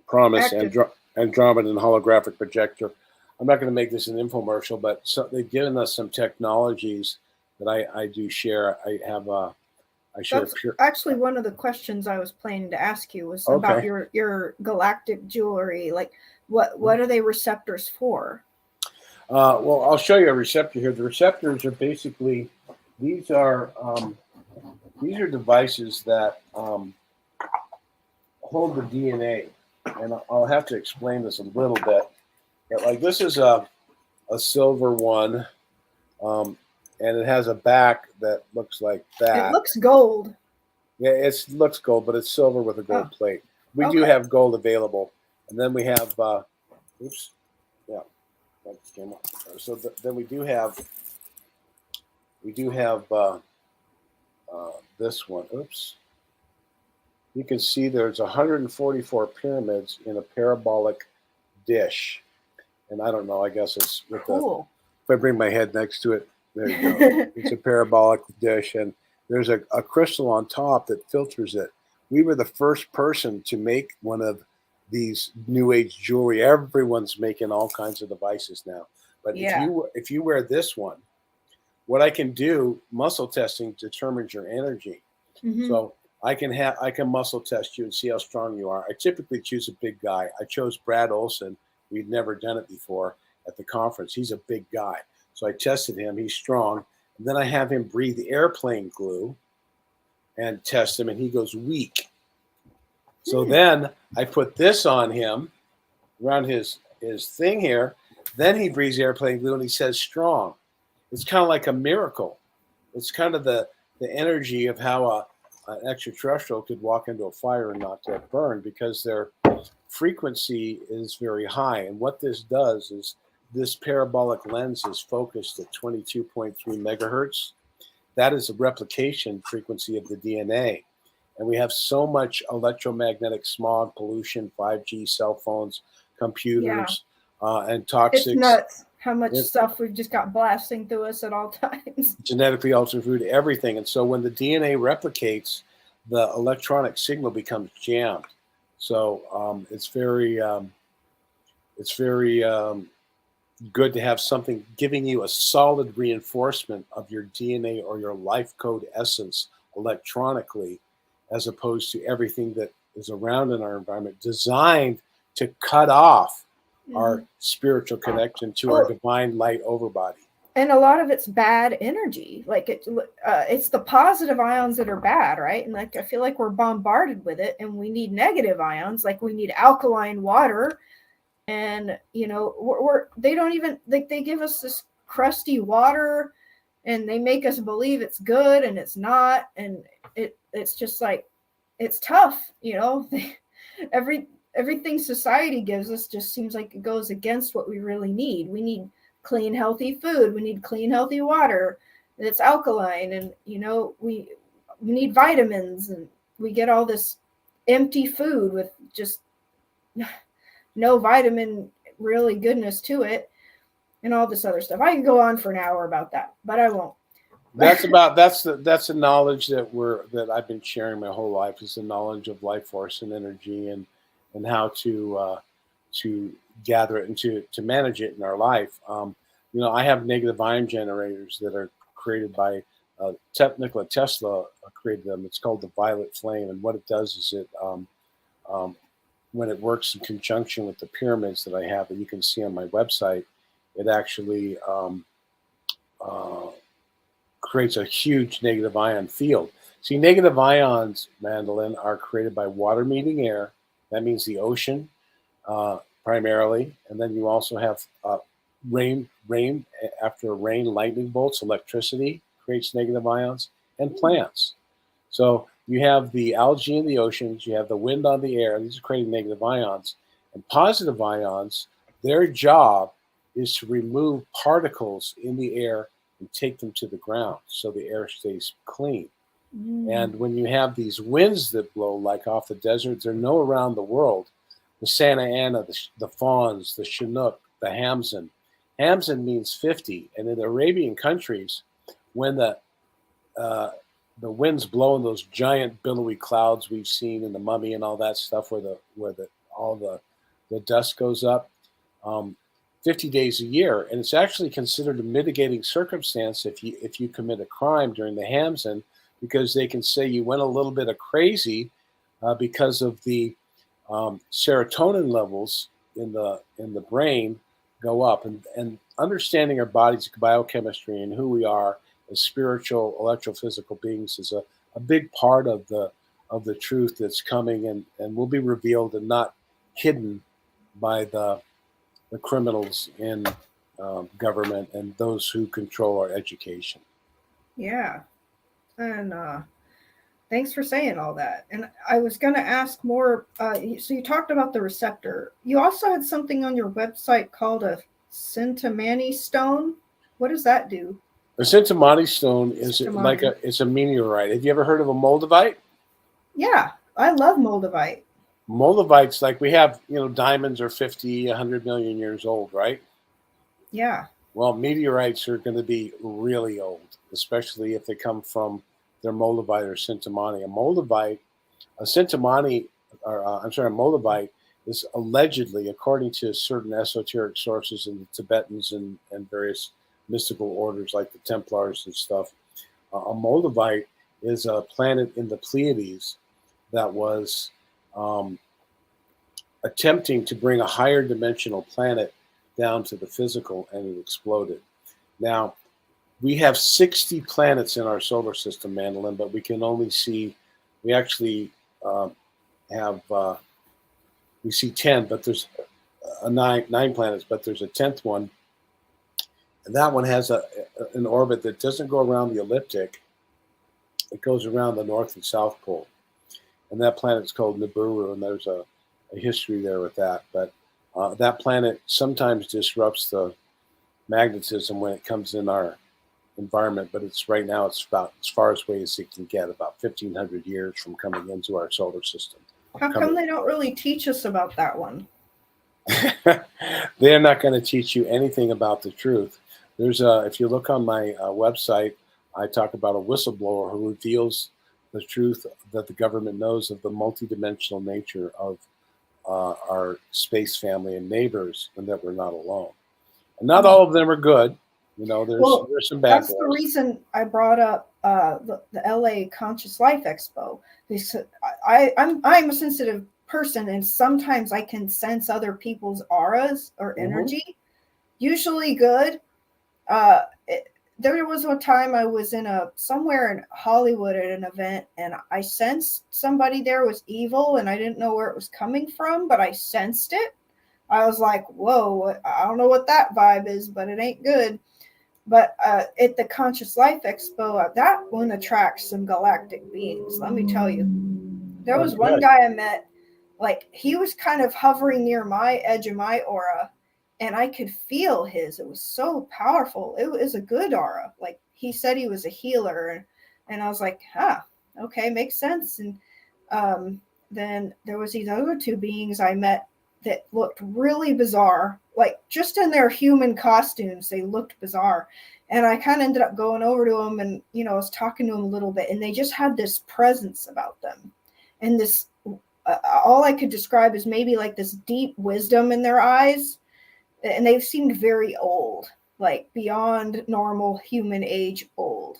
Promise Active. Andromedan holographic projector. I'm not going to make this an infomercial, but they've given us some technologies that I do share. I share That's actually one of the questions I was planning to ask you was about your galactic jewelry. Like, what are they receptors for? Well, I'll show you a receptor here. The receptors are basically these are devices that hold the DNA, and I'll have to explain this a little bit. But like this is a silver one, and it has a back that looks like that. It looks gold. Yeah, it looks gold, but it's silver with a gold plate. We do have gold available, and then we have. Oops, yeah, that came up. So then we do have. This one. Oops. You can see there's 144 pyramids in a parabolic dish. And I don't know, I guess it's with cool. If I bring my head next to it, there you go. It's a parabolic dish, and there's a crystal on top that filters it. We were the first person to make one of these new age jewelry. Everyone's making all kinds of devices now. But if you wear this one, what I can do, muscle testing determines your energy. Mm-hmm. So I can muscle test you and see how strong you are. I typically choose a big guy. I chose Brad Olson. We'd never done it before at the conference. He's a big guy. So I tested him. He's strong. And then I have him breathe airplane glue and test him, and he goes weak. So then I put this on him around his thing here. Then he breathes airplane glue, and he says strong. It's kind of like a miracle. It's kind of the energy of how an extraterrestrial could walk into a fire and not get burned, because their frequency is very high. And what this does is this parabolic lens is focused at 22.3 megahertz. That is a replication frequency of the DNA. And we have so much electromagnetic smog, pollution, 5G, cell phones, computers, and toxics. It's nuts how much stuff we've just got blasting through us at all times. Genetically altered food, everything. And so when the DNA replicates, the electronic signal becomes jammed. So it's very good to have something giving you a solid reinforcement of your DNA or your life code essence electronically, as opposed to everything that is around in our environment designed to cut off our spiritual connection to our divine light overbody. And a lot of it's bad energy. Like it's the positive ions that are bad, right? And like I feel like we're bombarded with it, and we need negative ions. Like we need alkaline water, and they don't even like they give us this crusty water, and they make us believe it's good and it's not, and it's just like it's tough, Everything society gives us just seems like it goes against what we really need. We need clean, healthy food. We need clean, healthy water that's alkaline. And, we need vitamins, and we get all this empty food with just no vitamin really goodness to it, and all this other stuff. I could go on for an hour about that, but I won't. That's the knowledge that I've been sharing my whole life, is the knowledge of life force and energy, and how to gather it and to manage it in our life. I have negative ion generators that are created by Nikola Tesla created them. It's called the violet flame, and what it does is it when it works in conjunction with the pyramids that I have that you can see on my website, it actually uh, creates a huge negative ion field. See, negative ions, Mandelyn, are created by water meeting air. That means the ocean primarily, and then you also have rain after rain, lightning bolts, electricity creates negative ions, and plants. So you have the algae in the oceans, you have the wind on the air. These are creating negative ions, and positive ions. Their job is to remove particles in the air and take them to the ground, so the air stays clean. Mm. And when you have these winds that blow, like off the deserts, they're known around the world. The Santa Ana, the Fawns, the Chinook, the Hamzin. Hamzin means 50. And in the Arabian countries, when uh, the winds blow in those giant billowy clouds we've seen in the Mummy and all that stuff, where all the dust goes up, um, 50 days a year, and it's actually considered a mitigating circumstance if you commit a crime during the Hamzin, because they can say you went a little bit of crazy because of the serotonin levels in the brain go up, and understanding our body's biochemistry and who we are as spiritual electrophysical beings is a big part of the truth that's coming and will be revealed and not hidden by the criminals in government and those who control our education. Yeah. And thanks for saying all that. And I was going to ask more. So you talked about the receptor. You also had something on your website called a Centimani stone. What does that do? The Centimani stone is like Centimani. it's a meteorite. Have you ever heard of a moldavite? Yeah, I love moldavite. Moldavites, like we have, diamonds are 50, 100 million years old, right? Yeah. Well, meteorites are going to be really old, especially if they come from their moldavite or Centimani. A Centimani, or I'm sorry, a moldavite is allegedly, according to certain esoteric sources in the Tibetans and various mystical orders like the Templars and stuff, a moldavite is a planet in the Pleiades that was um, attempting to bring a higher dimensional planet down to the physical, and it exploded. Now, we have 60 planets in our solar system, Mandelyn, but we actually um, have, we see 10, but there's nine planets, but there's a 10th one. And that one has an orbit that doesn't go around the ecliptic, it goes around the North and South Pole. And that planet's called Nibiru, and there's a history there with that. But that planet sometimes disrupts the magnetism when it comes in our environment, but it's right now it's about as far away as it can get, about 1,500 years from coming into our solar system. How come they don't really teach us about that one? They're not going to teach you anything about the truth. If you look on my website, I talk about a whistleblower who reveals the truth that the government knows of the multidimensional nature of our space family and neighbors, and that we're not alone. And not all of them are good. There's some bad That's guys. the reason I brought up the LA Conscious Life Expo. Because I'm a sensitive person, and sometimes I can sense other people's auras or energy. Usually good. There was one time I was somewhere in Hollywood at an event, and I sensed somebody there was evil, and I didn't know where it was coming from, but I sensed it. I was like, whoa, I don't know what that vibe is, but it ain't good. But at the Conscious Life Expo, that one attracts some galactic beings. Let me tell you. There was one guy I met, like he was kind of hovering near my edge of my aura, and I could feel his. It was so powerful. It was a good aura. Like he said he was a healer, and I was like, okay, makes sense. And then there was these other two beings I met that looked really bizarre, like just in their human costumes, they looked bizarre. And I kind of ended up going over to them and, I was talking to them a little bit, and they just had this presence about them. And this, all I could describe is maybe like this deep wisdom in their eyes. And they seemed very old, like beyond normal human age old.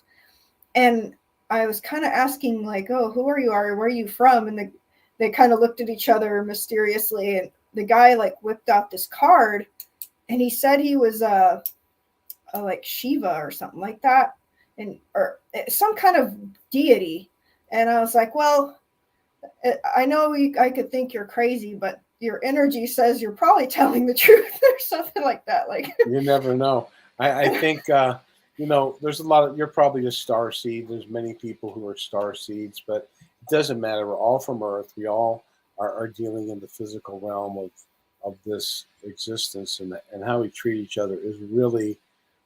And I was kind of asking, like, oh, who are you? Where are you from? And they kind of looked at each other mysteriously. And the guy like whipped out this card, and he said he was like Shiva or something like that, and or some kind of deity. And I was like, well, I know I could think you're crazy, but your energy says you're probably telling the truth or something like that. Like, You never know. I think there's a lot of, you're probably a star seed. There's many people who are star seeds, but it doesn't matter. We're all from Earth. We all are dealing in the physical realm of this existence, and how we treat each other is really,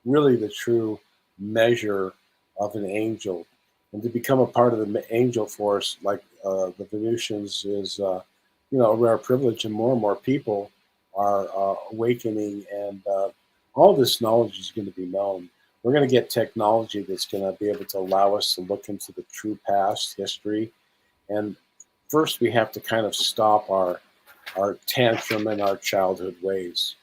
really the true measure of an angel. And to become a part of the angel force, like the Venusians, is a rare privilege, and more people are awakening, and all this knowledge is going to be known. We're going to get technology that's going to be able to allow us to look into the true past history. And first, we have to kind of stop our tantrum and our childhood ways.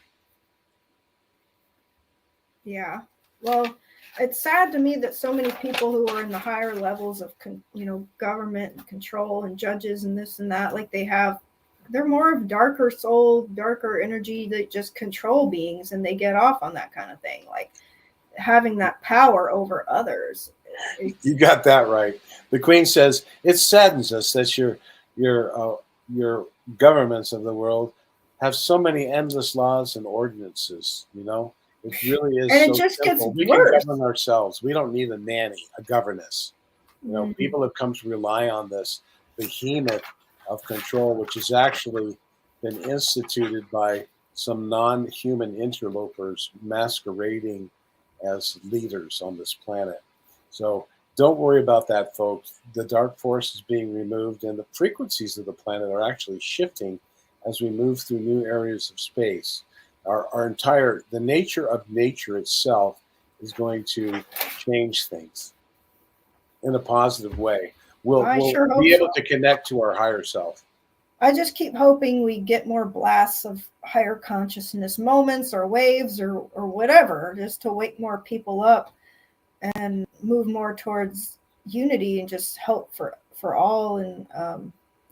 yeah. Well, it's sad to me that so many people who are in the higher levels of, government and control and judges and this and that, like they're more of darker soul, darker energy that just control beings, and they get off on that kind of thing, like having that power over others. You got that right. The Queen says it saddens us that your governments of the world have so many endless laws and ordinances. It really is And it so just gets simple. We can worse. govern ourselves. We don't need a nanny, a governess. People have come to rely on this behemoth of control, which has actually been instituted by some non-human interlopers masquerading as leaders on this planet. So don't worry about that, folks. The dark force is being removed, and the frequencies of the planet are actually shifting as we move through new areas of space. The nature of nature itself is going to change things in a positive way. We'll sure hope be able so. to connect to our higher self. I just keep hoping we get more blasts of higher consciousness moments or waves or whatever, just to wake more people up and move more towards unity and just hope for all. And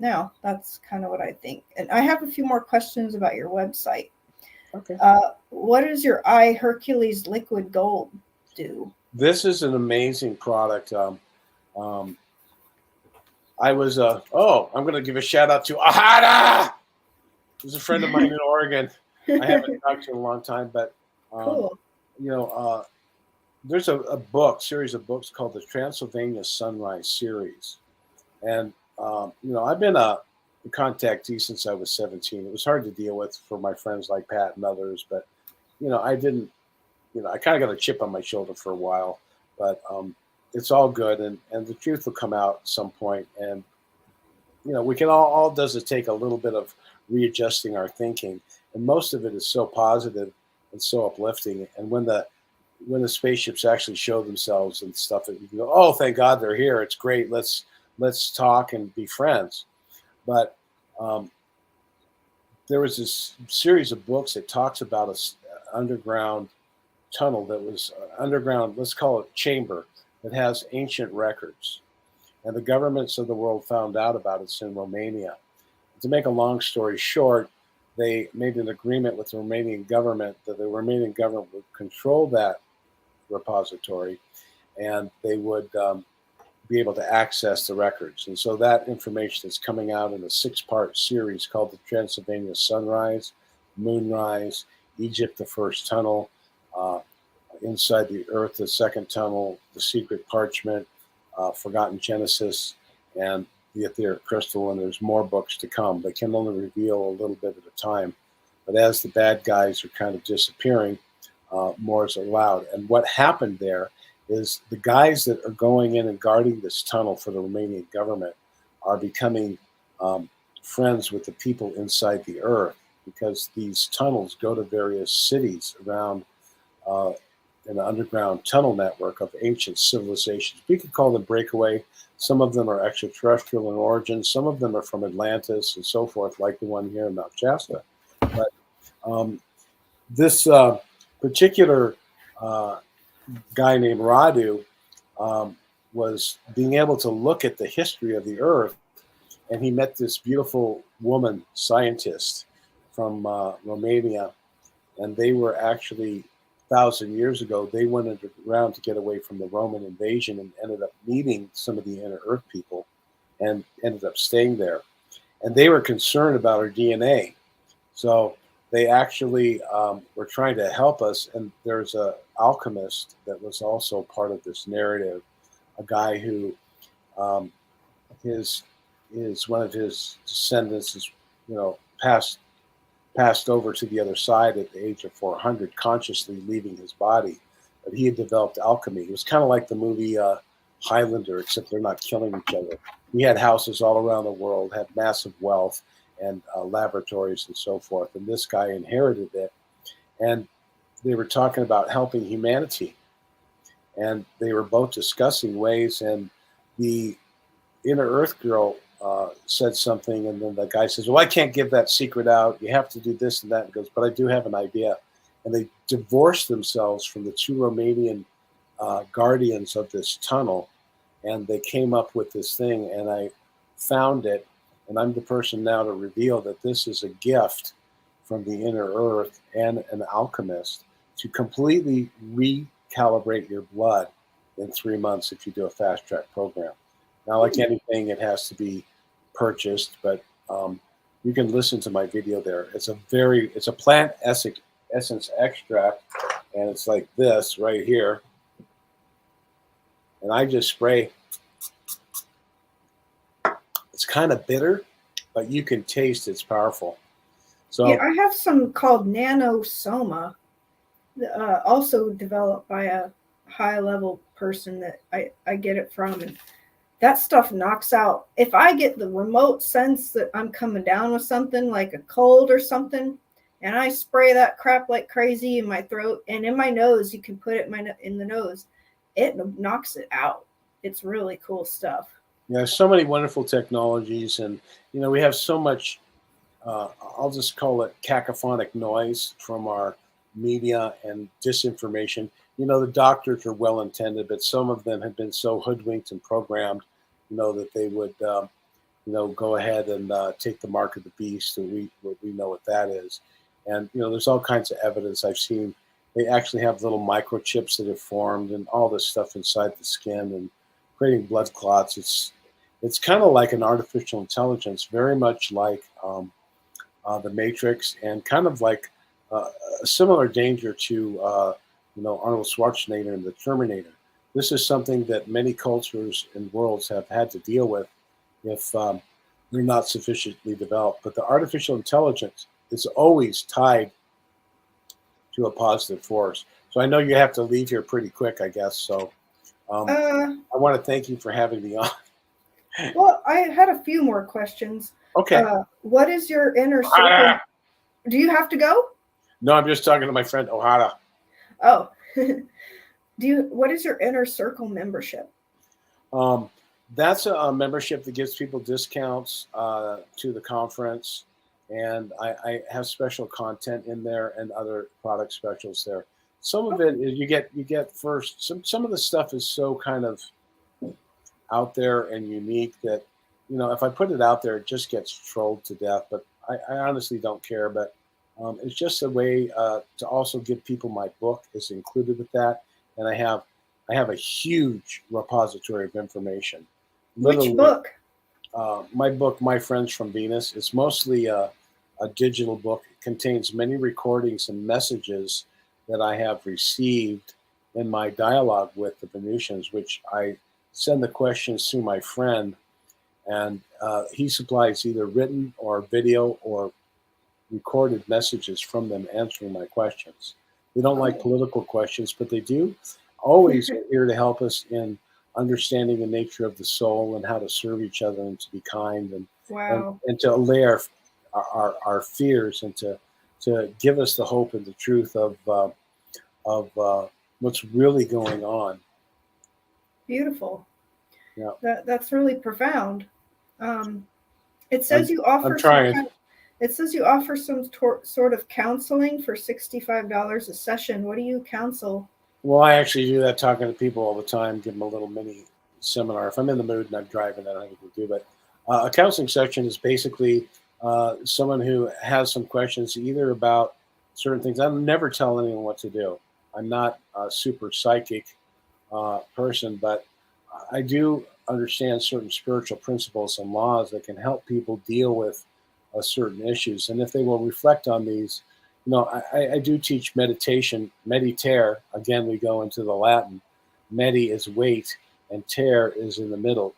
now that's kind of what I think. And I have a few more questions about your website. Okay. What does your eye Hercules liquid gold do? This is an amazing product. I was I'm going to give a shout out to Ahada. He's a friend of mine in Oregon. I haven't talked to him in a long time, but Cool. There's a series of books called the Transylvania Sunrise series, and I've been a contactee since I was 17. It was hard to deal with for my friends like Pat and others, but I didn't. I kind of got a chip on my shoulder for a while, but it's all good, and the truth will come out at some point. And we can all does it take a little bit of readjusting our thinking, and most of it is so positive and so uplifting. And when the spaceships actually show themselves and stuff, you can go, oh, thank God they're here. It's great. Let's talk and be friends. But there was this series of books that talks about an underground tunnel that was underground, let's call it chamber, that has ancient records. And the governments of the world found out about it. It's in Romania. To make a long story short, they made an agreement with the Romanian government that the Romanian government would control that repository, and they would be able to access the records. And so that information is coming out in a 6-part series called the Transylvania Sunrise, Moonrise, Egypt, the First Tunnel, Inside the Earth, the Second Tunnel, The Secret Parchment, Forgotten Genesis, and the Etheric Crystal. And there's more books to come. They can only reveal a little bit at a time. But as the bad guys are kind of disappearing, more is allowed. And what happened there is the guys that are going in and guarding this tunnel for the Romanian government are becoming friends with the people inside the Earth, because these tunnels go to various cities around an underground tunnel network of ancient civilizations. We could call them breakaway. Some of them are extraterrestrial in origin. Some of them are from Atlantis and so forth, like the one here in Mount Shasta. But this particular guy named Radu was being able to look at the history of the Earth, and he met this beautiful woman scientist from Romania, and they were actually 1,000 years ago. They went around to get away from the Roman invasion and ended up meeting some of the inner Earth people, and ended up staying there. And they were concerned about our DNA, so they actually were trying to help us. And there's a alchemist that was also part of this narrative, a guy who um, his one of his descendants is, passed over to the other side at the age of 400, consciously leaving his body. But he had developed alchemy. It was kind of like the movie Highlander, except they're not killing each other. He had houses all around the world, had massive wealth, and laboratories and so forth. And this guy inherited it. And they were talking about helping humanity. And they were both discussing ways. And the inner Earth girl said something, and then the guy says, "Well, I can't give that secret out. You have to do this and that." And goes, "But I do have an idea." And they divorced themselves from the two Romanian guardians of this tunnel, and they came up with this thing. And I found it, and I'm the person now to reveal that this is a gift from the inner Earth and an alchemist to completely recalibrate your blood in 3 months if you do a fast track program. Now, like anything, it has to be purchased, but you can listen to my video there. It's a plant essence extract, and it's like this right here. And I just spray. It's kind of bitter, but you can taste it's powerful. So yeah, I have some called nanosoma, also developed by a high level person that I get it from, and that stuff knocks out. If I get the remote sense that I'm coming down with something like a cold or something, and I spray that crap like crazy in my throat and in my nose, you can put it in the nose, it knocks it out. It's really cool stuff. yeah, so many wonderful technologies, and we have so much. I'll just call it cacophonic noise from our media and disinformation. The doctors are well intended, but some of them have been so hoodwinked and programmed, that they would, go ahead and take the mark of the beast. And we know what that is. And, there's all kinds of evidence I've seen. They actually have little microchips that have formed and all this stuff inside the skin and creating blood clots. It's kind of like an artificial intelligence, very much like the Matrix, and kind of like a similar danger to Arnold Schwarzenegger and the Terminator. This is something that many cultures and worlds have had to deal with if they're not sufficiently developed. But the artificial intelligence is always tied to a positive force. So I know you have to leave here pretty quick, I guess. So I want to thank you for having me on. Well, I had a few more questions. Okay. What is your inner circle? Do you have to go? No, I'm just talking to my friend Ohara. Oh, what is your inner circle membership? That's a membership that gives people discounts to the conference, and I have special content in there and other product specials there. Some of it is you get first. Some of the stuff is so kind of out there and unique that if I put it out there, it just gets trolled to death. But I honestly don't care. But it's just a way to also give people my book is included with that, and I have a huge repository of information. Literally, which book? My book, My Friends from Venus. It's mostly a digital book. It contains many recordings and messages that I have received in my dialogue with the Venusians, which I send the questions to my friend, and he supplies either written or video or recorded messages from them answering my questions. They don't like political questions, but they do always are here to help us in understanding the nature of the soul and how to serve each other and to be kind and to allay our fears and to give us the hope and the truth of what's really going on. Beautiful. Yeah, that's really profound. It says you offer. I'm trying. It says you offer some sort of counseling for $65 a session. What do you counsel? Well, I actually do that, talking to people all the time, give them a little mini seminar. If I'm in the mood and I'm driving, I don't have anything to do. But a counseling section is basically someone who has some questions either about certain things. I'll never tell anyone what to do. I'm not a super psychic person, but I do understand certain spiritual principles and laws that can help people deal with certain issues. And if they will reflect on these, I do teach meditation, meditare. Again, we go into the Latin. Medi is wait, and tear is in the middle.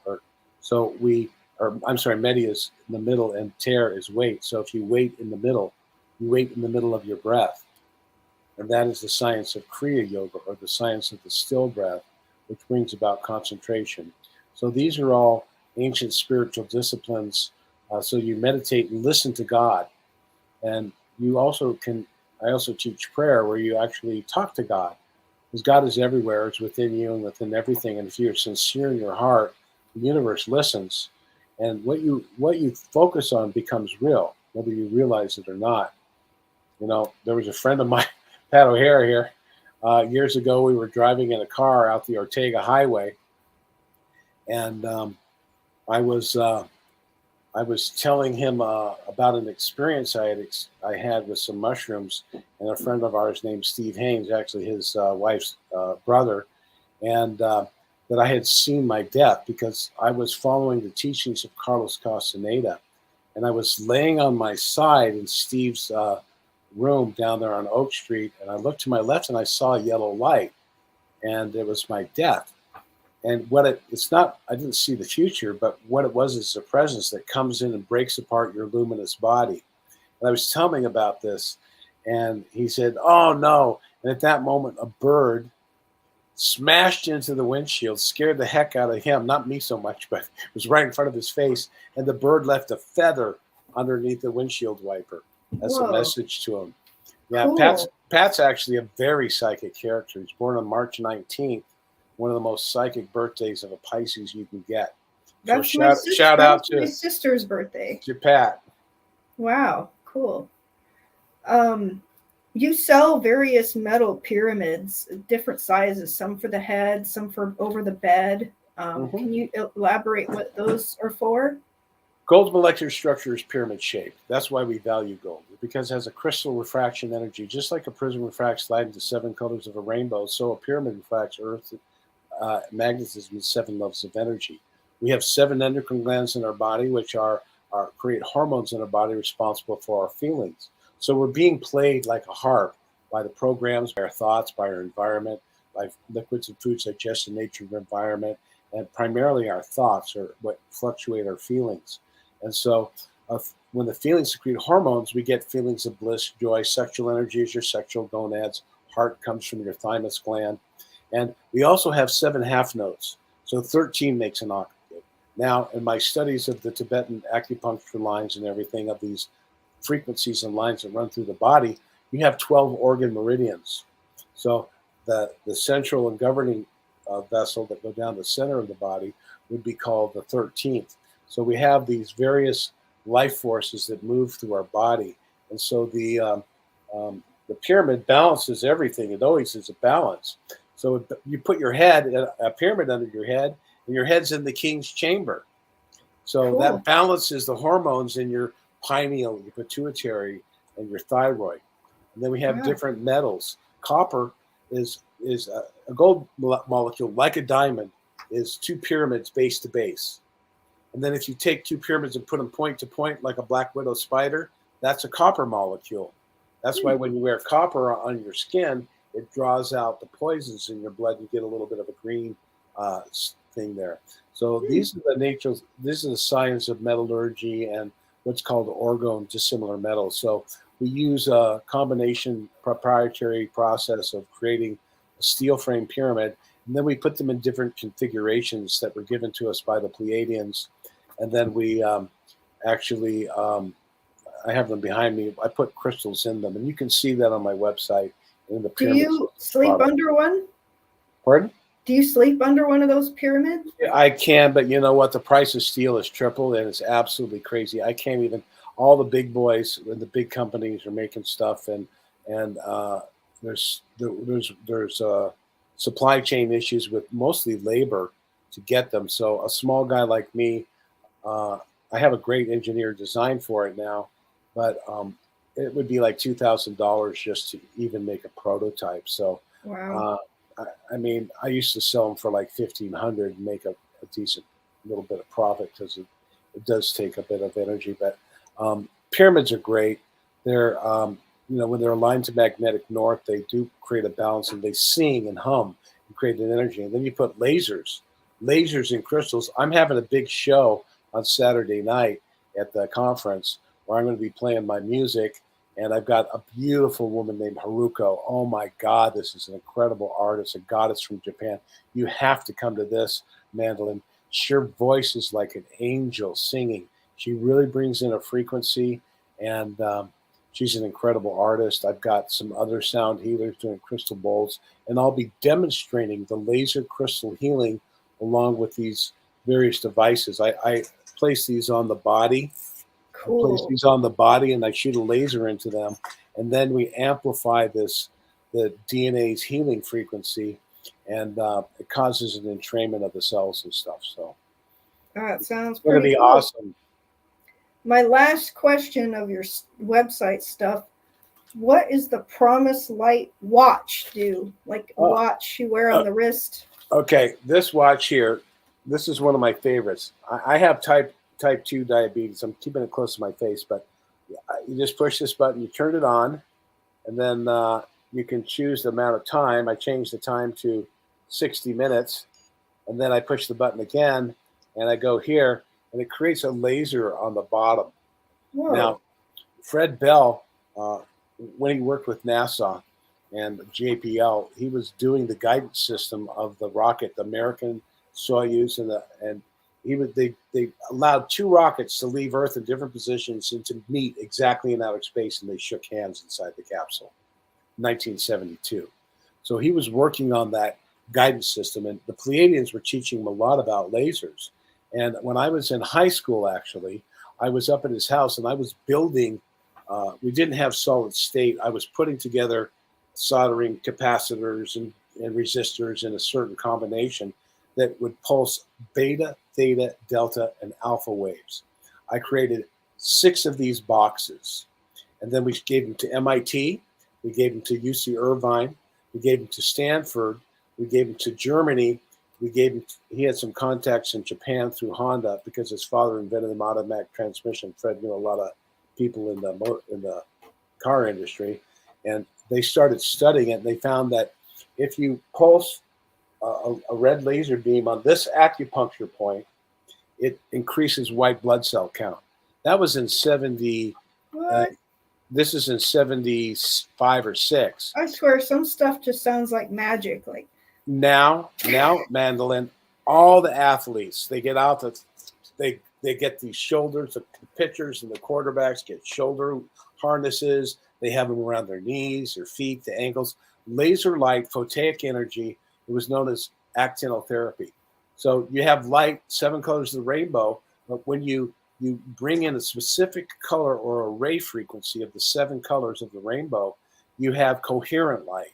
Medi is in the middle, and tear is wait. So if you wait in the middle, you wait in the middle of your breath. And that is the science of Kriya Yoga, or the science of the still breath, which brings about concentration. So these are all ancient spiritual disciplines. So you meditate and listen to God. And I also teach prayer, where you actually talk to God. Because God is everywhere, it's within you and within everything. And if you're sincere in your heart, the universe listens. And what you focus on becomes real, whether you realize it or not. There was a friend of mine, Pat O'Hara here, years ago. We were driving in a car out the Ortega Highway, and I was telling him about an experience I had with some mushrooms, and a friend of ours named Steve Haynes, actually his wife's brother, and that I had seen my death because I was following the teachings of Carlos Castaneda, and I was laying on my side in Steve's room down there on Oak Street, and I looked to my left and I saw a yellow light, and it was my death. And I didn't see the future, but what it was is a presence that comes in and breaks apart your luminous body. And I was telling him about this, and he said, "Oh no." And at that moment, a bird smashed into the windshield, scared the heck out of him, not me so much, but it was right in front of his face. And the bird left a feather underneath the windshield wiper. That's a message to him. Yeah, cool. Pat's actually a very psychic character. He's born on March 19th, one of the most psychic birthdays of a Pisces you can get. That's so shout out to my sister's birthday. To Pat. Wow, cool. You sell various metal pyramids, different sizes, some for the head, some for over the bed. Can you elaborate what those are for? Gold's molecular structure is pyramid shaped. That's why we value gold, because it has a crystal refraction energy. Just like a prism refracts light into 7 colors of a rainbow, so a pyramid refracts earth magnetism in 7 levels of energy. We have 7 endocrine glands in our body, which create hormones in our body responsible for our feelings. So we're being played like a harp by the programs, by our thoughts, by our environment, by liquids and foods digestion, nature, environment, and primarily our thoughts are what fluctuate our feelings. And so when the feelings secrete hormones, we get feelings of bliss, joy. Sexual energy is your sexual gonads. Heart comes from your thymus gland. And we also have 7 half notes. So 13 makes an octave. Now, in my studies of the Tibetan acupuncture lines and everything, of these frequencies and lines that run through the body, you have 12 organ meridians. So the central and governing vessel that go down the center of the body would be called the 13th. So we have these various life forces that move through our body. And so the pyramid balances everything. It always is a balance. So you put a pyramid under your head, and your head's in the king's chamber. So that balances the hormones in your pineal, your pituitary, and your thyroid. And then we have different metals. Copper is a gold molecule, like a diamond, is 2 pyramids base to base. And then if you take 2 pyramids and put them point to point like a black widow spider, that's a copper molecule. That's why when you wear copper on your skin, it draws out the poisons in your blood. You get a little bit of a green thing there. So these are the science of metallurgy and what's called orgone dissimilar metals. So we use a combination proprietary process of creating a steel frame pyramid, and then we put them in different configurations that were given to us by the Pleiadians. And then we I have them behind me. I put crystals in them, and you can see that on my website. In the Do you sleep under one? Pardon? Do you sleep under one of those pyramids? I can, but you know what? The price of steel is tripled, and it's absolutely crazy. I can't even. All the big boys and the big companies are making stuff, and there's supply chain issues with mostly labor to get them. So a small guy like me, I have a great engineer design for it now, but it would be like $2,000 just to even make a prototype. So, Wow. uh, I mean, I used to sell them for like 1,500 and make a decent little bit of profit because it does take a bit of energy. But pyramids are great. They're when they're aligned to magnetic north, they do create a balance and they sing and hum and create an energy. And then you put lasers and crystals. I'm having a big show on Saturday night at the conference where I'm going to be playing my music. And I've got a beautiful woman named Haruko. Oh my God, this is an incredible artist, a goddess from Japan. You have to come to this, Mandelyn. Her voice is like an angel singing. She really brings in a frequency, and she's an incredible artist. I've got some other sound healers doing crystal bowls, and I'll be demonstrating the laser crystal healing along with these various devices. I place these on the body. I place Cool. these on the body and I shoot a laser into them. And then we amplify the DNA's healing frequency, and it causes an entrainment of the cells and stuff. So That sounds it's going to pretty be cool. awesome. My last question of your website stuff. What is the Promise Light watch do? Like a Oh, watch you wear on uh, the wrist? okay, this watch here, this is one of my favorites. I have type 2 diabetes. I'm keeping it close to my face, but you just push this button, you turn it on, and then you can choose the amount of time. I change the time to 60 minutes, and then I push the button again, and I go here, and it creates a laser on the bottom. Whoa. Now, Fred Bell, uh, when he worked with NASA and JPL, he was doing the guidance system of the rocket, the American Soyuz, and they allowed two rockets to leave Earth in different positions and to meet exactly in outer space, and they shook hands inside the capsule. 1972. So he was working on that guidance system, and the Pleiadians were teaching him a lot about lasers. And when I was in high school, actually, I was up at his house and I was building. We didn't have solid state. I was putting together soldering capacitors and resistors in a certain combination that would pulse beta, theta, delta, and alpha waves. I created 6 of these boxes, and then we gave them to MIT. We gave them to UC Irvine. We gave them to Stanford. We gave them to Germany. He had some contacts in Japan through Honda because his father invented the automatic transmission. Fred knew a lot of people in the car industry, and they started studying it. And they found that if you pulse a red laser beam on this acupuncture point, it increases white blood cell count. That was in 70. Uh, What? this is in 75 or 6. I swear some stuff just sounds like magic. Like, Now, Mandelyn, all the athletes, they get out they get these shoulders, the pitchers and the quarterbacks get shoulder harnesses. They have them around their knees, their feet, the ankles. Laser light, photic energy. It was known as actinotherapy. So you have light, 7 colors of the rainbow, but when you bring in a specific color or a ray frequency of the 7 colors of the rainbow, you have coherent light.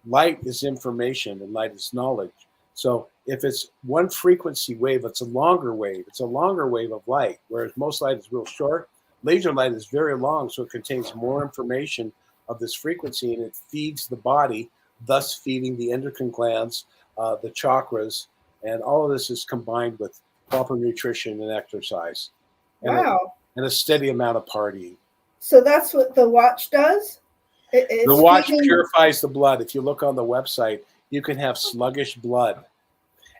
Light is information and light is knowledge. So if it's one frequency wave, it's a longer wave. It's a longer wave of light, whereas most light is real short. Laser light is very long, so it contains more information of this frequency, and it feeds the body, thus feeding the endocrine glands, the chakras, and all of this is combined with proper nutrition and exercise, wow. and a steady amount of partying. So that's what the watch does? The It's watch feeding. purifies the blood. If you look on the website, you can have sluggish blood,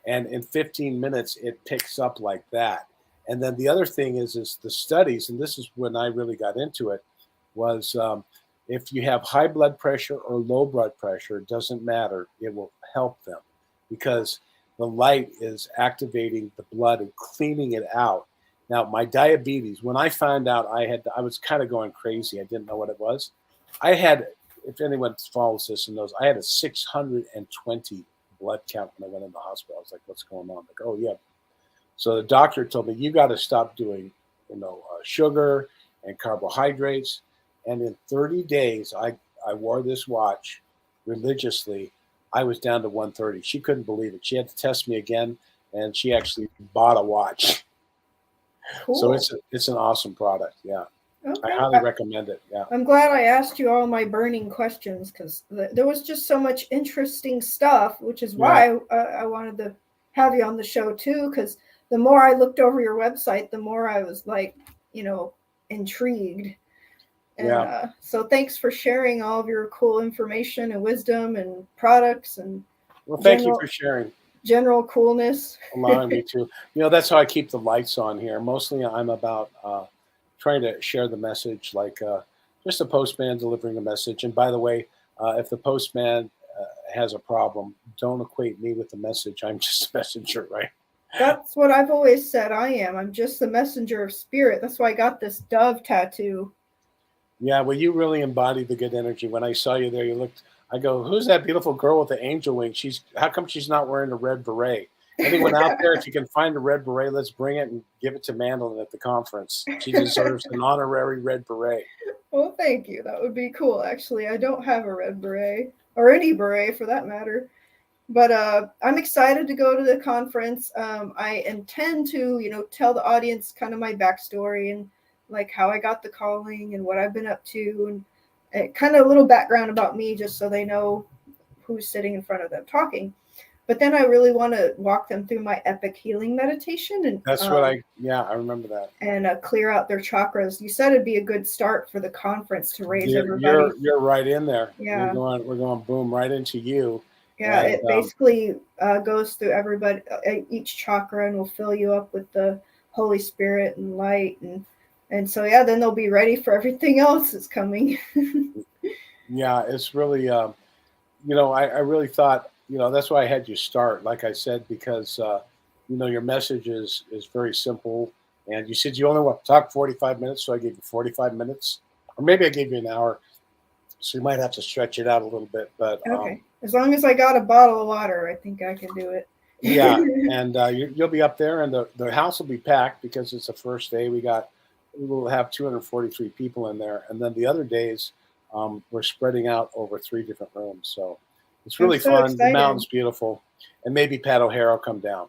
and in 15 minutes it picks up like that. And then the other thing is the studies, and this is when I really got into it, was if you have high blood pressure or low blood pressure, it doesn't matter. It will help them because the light is activating the blood and cleaning it out. Now, my diabetes, when I found out I was kind of going crazy. I didn't know what it was. I had, if anyone follows this and knows, I had a 620 blood count when I went in the hospital. I was like, what's going on? Like, oh, yeah. So the doctor told me, you got to stop doing, sugar and carbohydrates. And in 30 days, I wore this watch religiously. I was down to 130. She couldn't believe it. She had to test me again, and she actually bought a watch. Cool. So it's an awesome product. Yeah. I Okay. highly recommend it. Yeah. I'm glad I asked you all my burning questions because there was just so much interesting stuff, which is Yeah. why I wanted to have you on the show too. Because the more I looked over your website, the more I was like, you know, intrigued. And Yeah. so thanks for sharing all of your cool information and wisdom and products and Well, thank you for general sharing, general coolness. allowing me to. That's how I keep the lights on here. Mostly, I'm about trying to share the message, like just a postman delivering a message. And by the way, if the postman has a problem, don't equate me with the message. I'm just a messenger, right? That's what I've always said I am. I'm just the messenger of spirit. That's why I got this dove tattoo. Yeah, well, you really embody the good energy. When I saw you there, you looked. I go, "Who's that beautiful girl with the angel wing? She's how come she's not wearing a red beret?" Anyone out there, if you can find a red beret, let's bring it and give it to Mandelyn at the conference. She deserves an honorary red beret. Well, thank you. That would be cool, actually. I don't have a red beret, or any beret for that matter. But I'm excited to go to the conference. I intend to, tell the audience kind of my backstory and like how I got the calling and what I've been up to and kind of a little background about me just so they know who's sitting in front of them talking. But then I really want to walk them through my epic healing meditation and That's what I remember that. clear out their chakras. You said it'd be a good start for the conference to raise You're everybody. you're, you're right in there. Yeah, We're going boom right into you, yeah. and It basically goes through everybody, each chakra, and will fill you up with the Holy Spirit and light, and so yeah, then they'll be ready for everything else that's coming. yeah, it's really I really thought, that's why I had you start, like I said, because, your message is very simple. And you said you only want to talk 45 minutes. So I gave you 45 minutes, or maybe I gave you an hour. So you might have to stretch it out a little bit. But Okay, as long as I got a bottle of water, I think I can do yeah, it. and you'll be up there, and the house will be packed because it's the first day. We'll have 243 people in there. And then the other days, we're spreading out over 3 different rooms. So it's I'm really so fun. The excited. mountain's beautiful. And maybe Pat O'Hara will come down.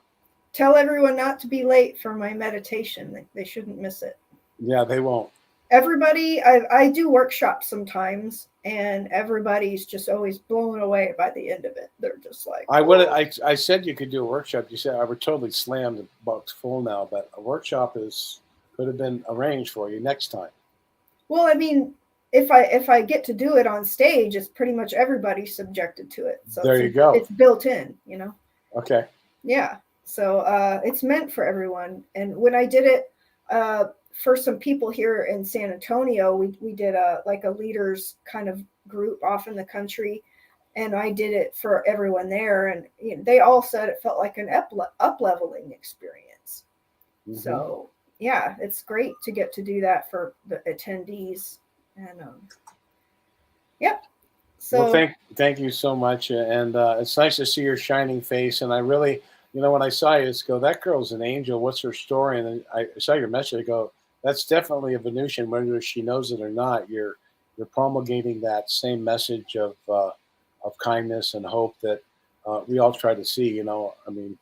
Tell everyone not to be late for my meditation. They shouldn't miss it. Yeah, they won't. Everybody, I do workshops sometimes, and everybody's just always blown away by the end of it. They're just like, oh. I said you could do a workshop. You said I were totally slammed, the book's full now, but a workshop could have been arranged for you next time. Well, I mean, if I get to do it on stage, it's pretty much everybody subjected to it, so There you go. it's built in. Okay. Yeah. So it's meant for everyone. And when I did it for some people here in San Antonio, we did a leaders kind of group off in the country, and I did it for everyone there, and they all said it felt like an up leveling experience. Mm-hmm. So yeah, it's great to get to do that for the attendees, and yep. So Well, thank you so much, and it's nice to see your shining face. And I really, when I saw you, it's go, that girl's an angel. What's her story? And then I saw your message. I go, that's definitely a Venusian, whether she knows it or not. You're promulgating that same message of kindness and hope that we all try to see. I mean,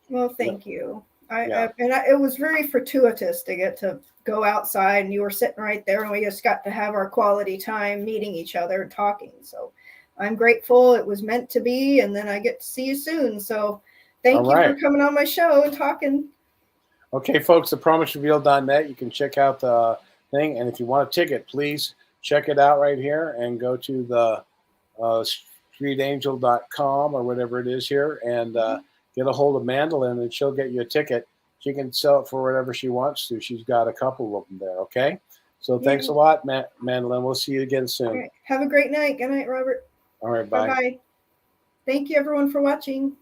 well, thank you. Yeah. It was very fortuitous to get to go outside, and you were sitting right there, and we just got to have our quality time meeting each other and talking. So I'm grateful it was meant to be, and then I get to see you soon. So thank All you right. for coming on my show and talking. Okay, folks, thepromiserevealed.net. You can check out the thing. And if you want a ticket, please check it out right here and go to the streetangel.com or whatever it is here and get a hold of Mandelyn, and she'll get you a ticket. She can sell it for whatever she wants to. She's got a couple of them there. Okay. So thanks a lot, Mandelyn. We'll see you again soon. Right. Have a great night. Good night, Robert. All right. Bye. Bye-bye. Thank you, everyone, for watching.